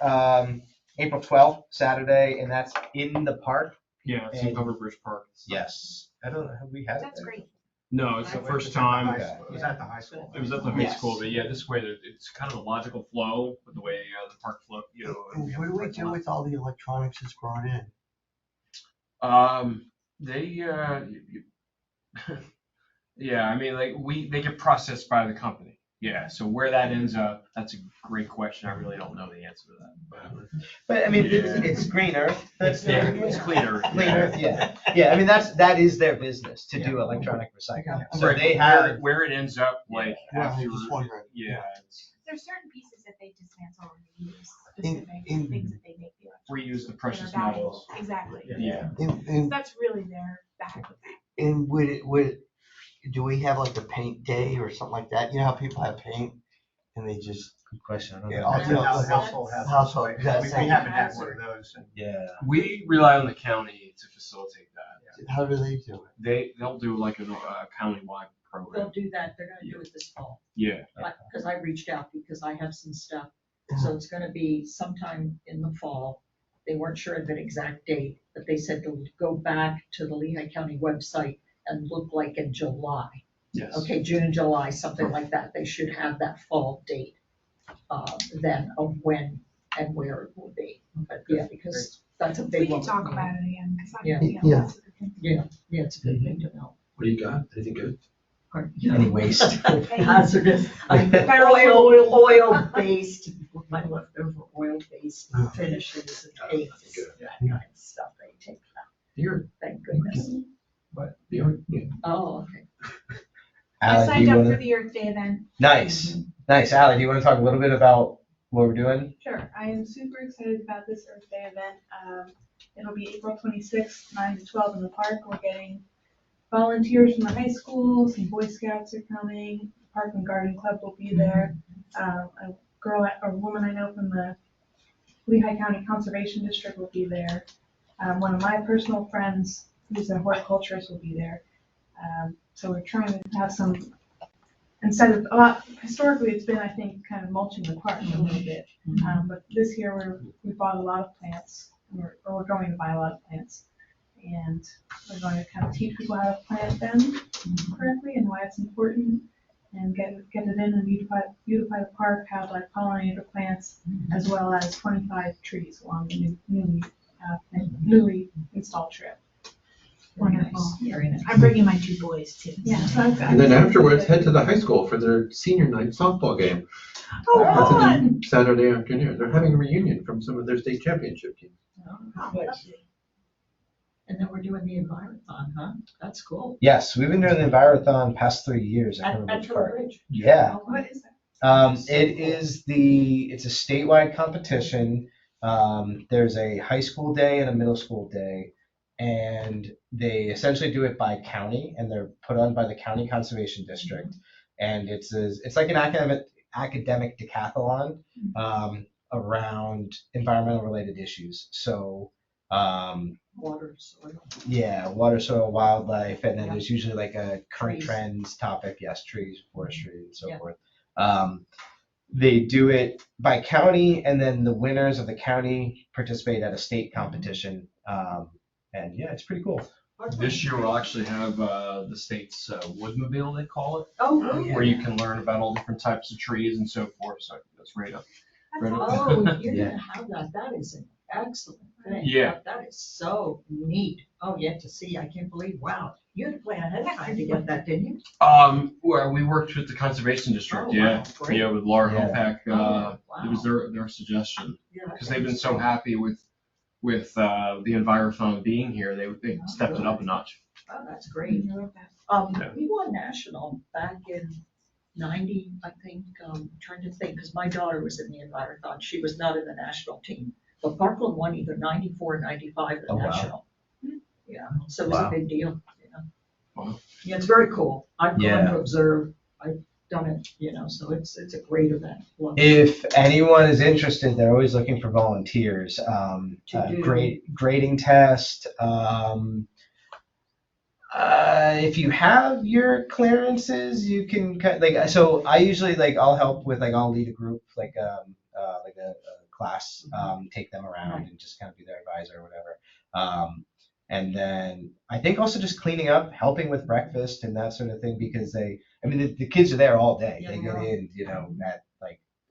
April 12th, Saturday, and that's in the park. Yeah, it's in And- Covered Bridge Park. Yes. I don't know, have we had it That's there? great. No, it's the It first was at the time. high school. It was at the high school. It was at the high Yes. school, but yeah, this way it's kind of a logical flow with the way the park flow. You know, and we have What do the we parking do lot. with all the electronics that's brought in? They yeah, I mean, like they get processed by the company. Yeah, so where that ends up, that's a great question. I really don't know the answer to that. But I mean, it's green earth. That's Yeah, their- it's cleaner. Clean earth, yeah. Yeah, I mean, that is their business to do electronic recycling. So Right, they but have, where it ends up, like Well, after, I'm just wondering. yeah, it's There's certain pieces that they dismantle and reuse, In- specific in- things that they make the reuse the that are precious valuable. metals. Exactly. Yeah. So And that's really their bag with that. do we have like a paint day or something like that? You know how people have paint and they just, good question, I don't Yeah, know. I'll- you know, Household has. household, We that's- haven't had one of those. And Yeah. We rely on the county to facilitate that. how do they do it? They'll do like a countywide They'll program. do that, they're gonna do it this fall, Yeah. because I reached out because I have some stuff. So it's gonna be sometime in the fall. They weren't sure of the exact date, but they said to go back to the Lehigh County website and look like in July. Yes. Okay, June, July, something like that. They should have that fall date then of when and where it will be. But yeah, because that's a We big can one. talk about it again, because I, Yeah. you know, Yeah. that's a good thing. Yeah, it's a good thing to know. What do you got? Anything good? Any waste? Hazardous, oil-based, my leftover oil-based finishes and paints, that kind of stuff they take out, Beer. thank goodness. What? Beer? Yeah. Oh, okay. I Ally, do signed you up wanna? for the Earth Day event. Nice, nice. Ally, do you want to talk a little bit about what we're doing? Sure, I am super excited about this Earth Day event. It'll be April 26th, 9 to 12 in the park. We're getting volunteers from the high school, some Boy Scouts are coming, Park and Garden Club will be there. A woman I know from the Lehigh County Conservation District will be there. One of my personal friends, who's a horticulturist, will be there. So we're trying to have some, instead of, historically, it's been, I think, kind of mulching the park a little bit. But this year, we bought a lot of plants, or we're going to buy a lot of plants. And we're going to kind of teach people how to plant them correctly and why it's important, and get it in and beautify the park, have like pollinator plants, as well as 25 trees along the newly installed trail. Wonderful. Very nice. I'm bringing my 2 boys too. Yeah, so I've got. And then afterwards, head to the high school for their senior night softball game. Oh, That's fun. on Saturday afternoon. They're having a reunion from some of their state championship teams. Oh, lovely. And then we're doing the Envirothon, huh? That's cool. Yes, we've been doing the Envirothon past 3 years at At Covered Bridge Turtle Park. Ridge. Yeah. What is that? It's a statewide competition. There's a high school day and a middle school day, and they essentially do it by county, and they're put on by the county conservation district. And it's like an academic decathlon around environmental related issues. So Water, soil. yeah, water, soil, wildlife, and then there's usually like a current Trees. trends topic. Yes, trees, forestry, and so Yeah. forth. They do it by county, and then the winners of the county participate at a state competition. And yeah, it's pretty cool. This year we'll actually have the state's woodmobile, they call it, Oh, really? where you can learn about all different types of trees and so forth. So that's right up. Right up. Oh, you're Yeah. gonna have that. That is an excellent thing. Yeah. That is so neat. Oh, you have to see. I can't believe, wow. You had to plan ahead of time to get that, didn't you? Where we worked with the conservation district, Oh, yeah, wow, great. yeah, with Laura Yeah. Hopak. Oh, It was wow. their suggestion Yeah, because they've been so happy with the Envirothon being here. They Oh, stepped it up a notch. Oh, that's great. I love that. Yeah. We won national back in 90, I think, trying to think, because my daughter was in the Envirothon. She was not in the national team. But Parkland won either 94 or 95 the Oh, wow. national. Yeah, so it was a Wow. big deal, you know. Wow. Yeah, it's very cool. I've gone Yeah. to observe. I've done it, you know, so it's a great event. Love it. If anyone is interested, they're always looking for volunteers. To do- Grading test. If you have your clearances, you can like. So I usually I'll help with I'll lead a group a class, take them around and just kind of be their advisor or whatever. And then I think also just cleaning up, helping with breakfast and that sort of thing because the kids are there all day. Yeah, They they get are. in at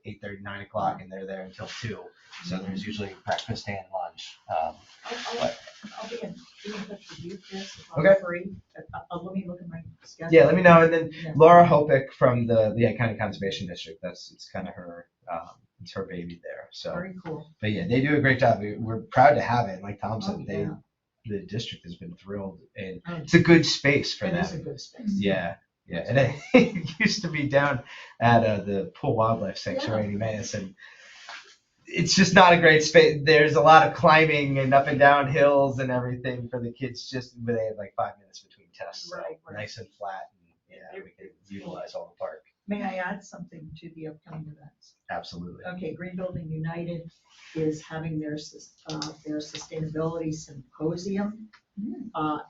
8:30, 9 o'clock, and they're there until 2. So there's usually breakfast and lunch. I'll be in touch with you, Chris, if Okay. I'm free. Let me look at my schedule. Yeah, let me know. And then Yeah. Laura Hopick from the County Conservation District. It's kind of her. It's her baby there. So, Very cool. but yeah, they do a great job. We're proud to have it. And like Tom said, Oh, yeah. the district has been thrilled, and Oh. it's a good space for It them. is a good space. Yeah, yeah. And it used to be down at the Pool Wildlife Sanctuary in Emmaus, and it's just not a great space. There's a lot of climbing and up and down hills and everything for the kids. But they have 5 minutes between tests, so Right. nice and flat. And yeah, we can utilize all the park. May I add something to the upcoming events? Absolutely. Okay, Green Building United is having their sustainability symposium.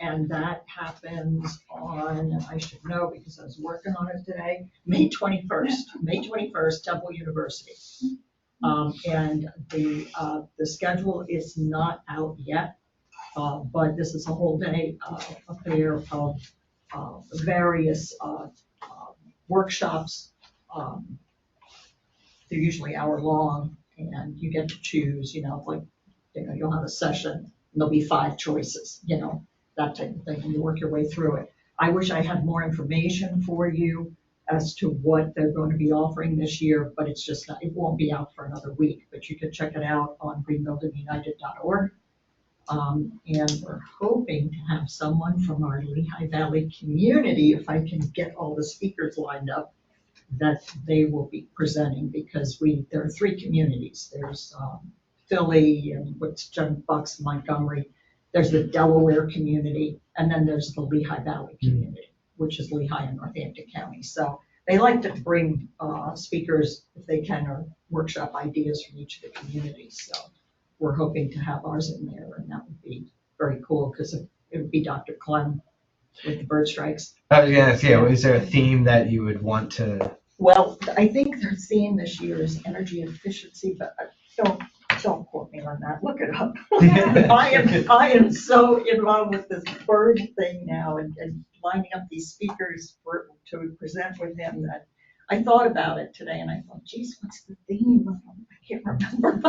And that happens on, I should know because I was working on it today, May 21st, Temple University. And the schedule is not out yet, but this is a whole day affair of various workshops. They're usually hour long, and you get to choose. You'll have a session, and there'll be 5 choices. That type of thing, and you work your way through it. I wish I had more information for you as to what they're going to be offering this year, but it's just not, it won't be out for another week, but you can check it out on greenbuildingunited.org. And we're hoping to have someone from our Lehigh Valley community, if I can get all the speakers lined up, that they will be presenting, because there are 3 communities. There's Philly and Bucks, Montgomery. There's the Delaware community, and then there's the Lehigh Valley community, which is Lehigh and Northampton County. So they like to bring speakers, if they can, or workshop ideas from each of the communities. So we're hoping to have ours in there, and that would be very cool, because it would be Dr. Clem with the bird strikes. I was gonna say, is there a theme that you would want to? Well, I think their theme this year is energy efficiency, but don't quote me on that. Look it up. I am so in love with this bird thing now, and lining up these speakers to present with him, that I thought about it today, and I thought, geez, what's the theme? I can't remember,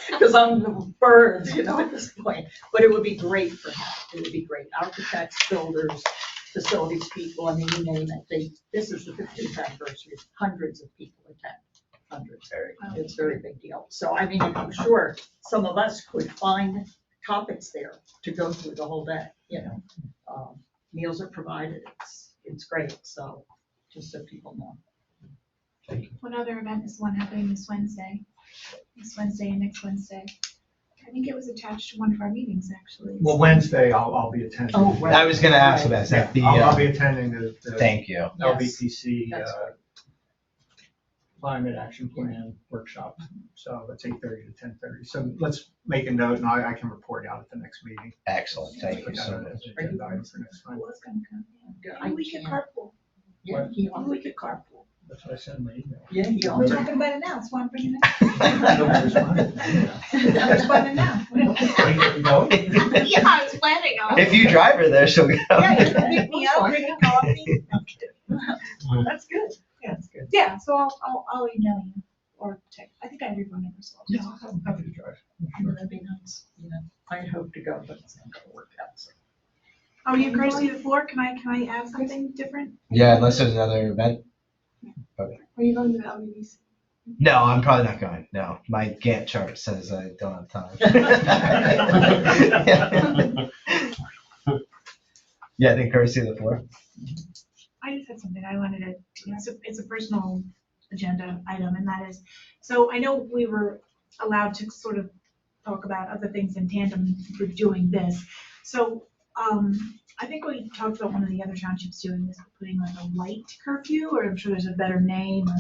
because I'm the birds, at this point. But it would be great for him. It would be great. Architects, builders, facilities people, you name it. This is the 15th anniversary. Hundreds of people attend. Hundreds. It's a very big deal. So, I'm sure some of us could find topics there to go through the whole day, Meals are provided. It's great. So, just so people know. One other event is one happening this Wednesday and next Wednesday. I think it was attached to one of our meetings, actually. Well, Wednesday, I'll be attending. Oh, right. I was gonna ask about that. I'll be attending the Thank you. LVPC That's right. Climate Action Plan workshop. So it's 8:30 to 10:30. So let's make a note, and I can report out at the next meeting. Excellent. Thank you Put that so on much. as an agenda item for next I time. was gonna come, yeah. I Maybe we could can't. carpool. Yeah, Maybe we could carpool. That's what I said in my email. he We're also. talking about it now, that's why I'm bringing it Nobody responded. up. I'm responding now. Yeah, I was planning on. If you drive her there, she'll go. Yeah, you can pick me up, bring me coffee. That's good. Yeah, that's good. Yeah, so I'll email you or text. I think I have your phone number, so I'll Yeah, just. I'm happy to drive. That'd be nice. I'd hope to go, but it's not gonna work out. So. Oh, you courtesy the floor, can I add something different? Yeah, unless there's another event. Are you going to the LVBC? No, I'm probably not going. No, my Gantt chart says I don't have time. Yeah, I think courtesy of the floor. I just had something I wanted to, it's a personal agenda item, and that is, so I know we were allowed to sort of talk about other things in tandem with doing this. So, I think we talked about one of the other townships doing this, putting like a light curfew, or I'm sure there's a better name, or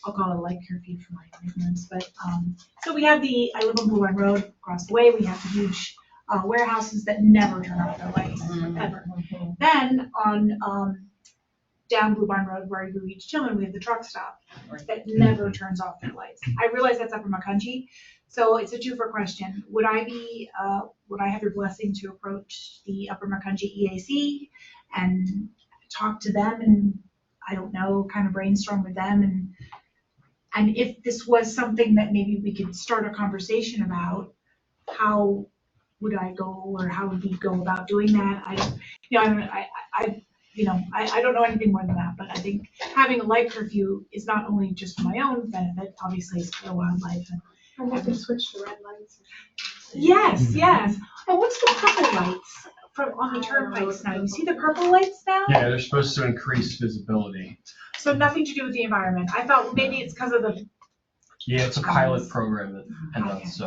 I'll call it a light curfew for my ignorance, but, so we have I live on Blue Run Road, across the way, we have the huge, warehouses that never turn off their lights, ever. Then on, down Blue Barn Road where you reach Tillman, we have the truck stop that never turns off their lights. I realize that's Upper Macungie, so it's a two-for question. Would I have your blessing to approach the Upper Macungie EAC and talk to them and, I don't know, kind of brainstorm with them and if this was something that maybe we could start a conversation about, how would I go or how would we go about doing that? I don't know anything more than that, but I think having a light curfew is not only just for my own benefit, obviously it's for the wildlife. And we can switch to red lights. Yes. And what's the purple lights on the turnpikes now? You see the purple lights now? Yeah, they're supposed to increase visibility. So nothing to do with the environment. I thought maybe it's because of the. Yeah, it's a pilot program that PennDOT's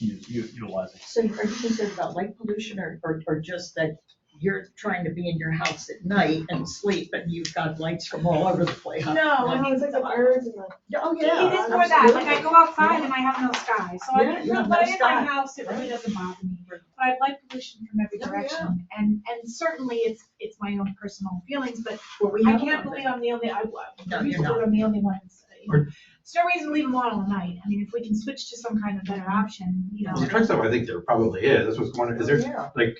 utilizing. So are you concerned about light pollution or just that you're trying to be in your house at night and sleep and you've got lights from all over the place? No, I mean, It's like the birds and the. Oh, it yeah. is more that, like I go outside and I have no sky, so Yeah, you have but no in my sky. house, it really doesn't bother me. But I have light pollution from every Oh, direction, and certainly it's my own personal feelings, but Well, we I have can't one, believe I'm the only, No, I'm you're not. the only one that's, there's no reason to leave them on all night. I mean, if we can switch to some kind of better option, The truck stop, I think there probably is. That's what's going on. Is there Yeah. like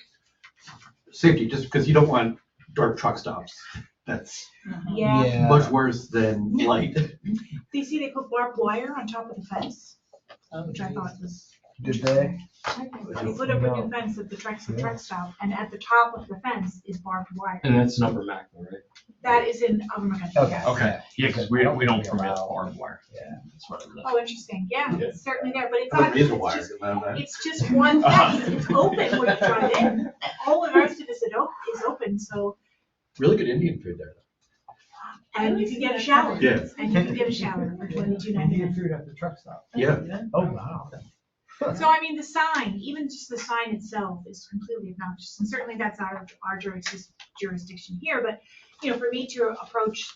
safety, just because you don't want dark truck stops? That's Yeah. much worse than light. Do you see they put barbed wire on top of the fence, which I thought was. Did they? They put up a new fence at the truck stop, and at the top of the fence is barbed wire. And that's an Upper Macklin, right? That is in Upper Macungie, Okay. yes. Okay, yeah, because we don't permit allow- barbed wire. Yeah. That's what it is. Oh, interesting, yeah, Yeah. it's certainly there, but it's How not, about razor it's wire? just, You allow that? it's just one fence, it's open when you drive in. All the rest of it is open, so, Really good Indian food there. and you can get a shower. Yeah. And you can get a shower for $22.99. food at the truck stop. Yeah. Oh, wow. So I mean, the sign, even just the sign itself is completely obnoxious, and certainly that's our jurisdiction here, but, you know, for me to approach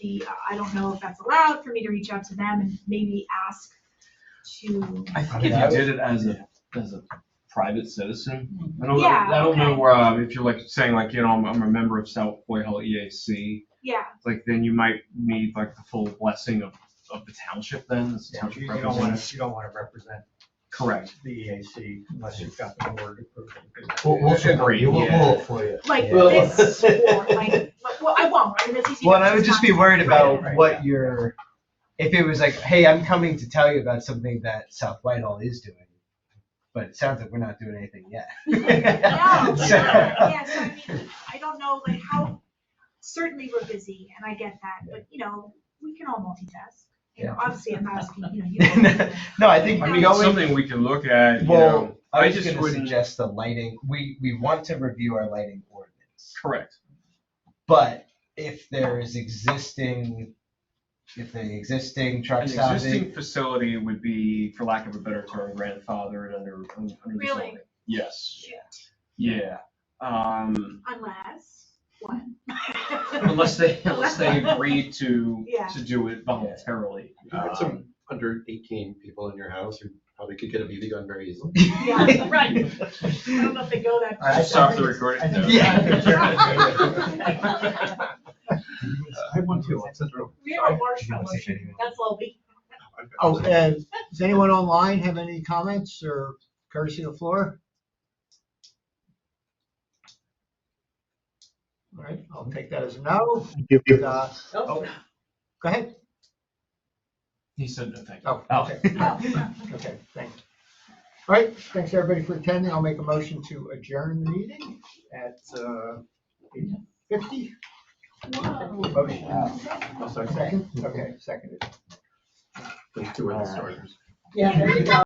I don't know if that's allowed, for me to reach out to them and maybe ask to. I think mean, if I you did it as a private citizen, I don't Yeah, know if you're like saying like, you know, I'm a member of South Whitehall EAC, Yeah, like then you might need like the full blessing of the township then. as the township You don't representative. want to represent Correct. the EAC unless you've got the board approval. We'll Agree, We'll yeah. pull it for you. like Well- this, or like, well, I won't, I mean, it's easy. Well, to and I would just be not- worried about Right. what your, if it was like, hey, I'm coming to tell you about something that South Whitehall is doing, but it sounds like we're not doing anything yet. No, So- yeah, so I mean, I don't know, like how, certainly we're busy, and I get that, but, you know, we can all multitask. You know, obviously, I'm asking, you know, you. No, I think I mean, going, it's something we could look at, you well, know. I was just gonna wouldn't. suggest the lighting, we want to review our lighting ordinance. Correct. But if the existing truck An stop, existing facility would be, for lack of a better term, grandfathered under the Really? zoning. Yes. Shit. Yeah. Unless, what? Unless they agree to Yeah. do it voluntarily. You got some under 18 people in your house who probably could get a BB gun very easily. Yeah, right. I don't know if they go that. All right, Stop I the think- recording. I think- I have one too. I'll send it over. We have a marshmallow shooter, that's lovely. Oh, does anyone online have any comments or courtesy of the floor? All right, I'll take that as a no. Uh, Oh, Go ahead. He said no, thank you. Oh, okay. Okay, thanks. All right, thanks everybody for attending. I'll make a motion to adjourn the meeting at 8:50. Motion. I'll second. Second? Okay, seconded. Those two are the starters. yeah, there you go.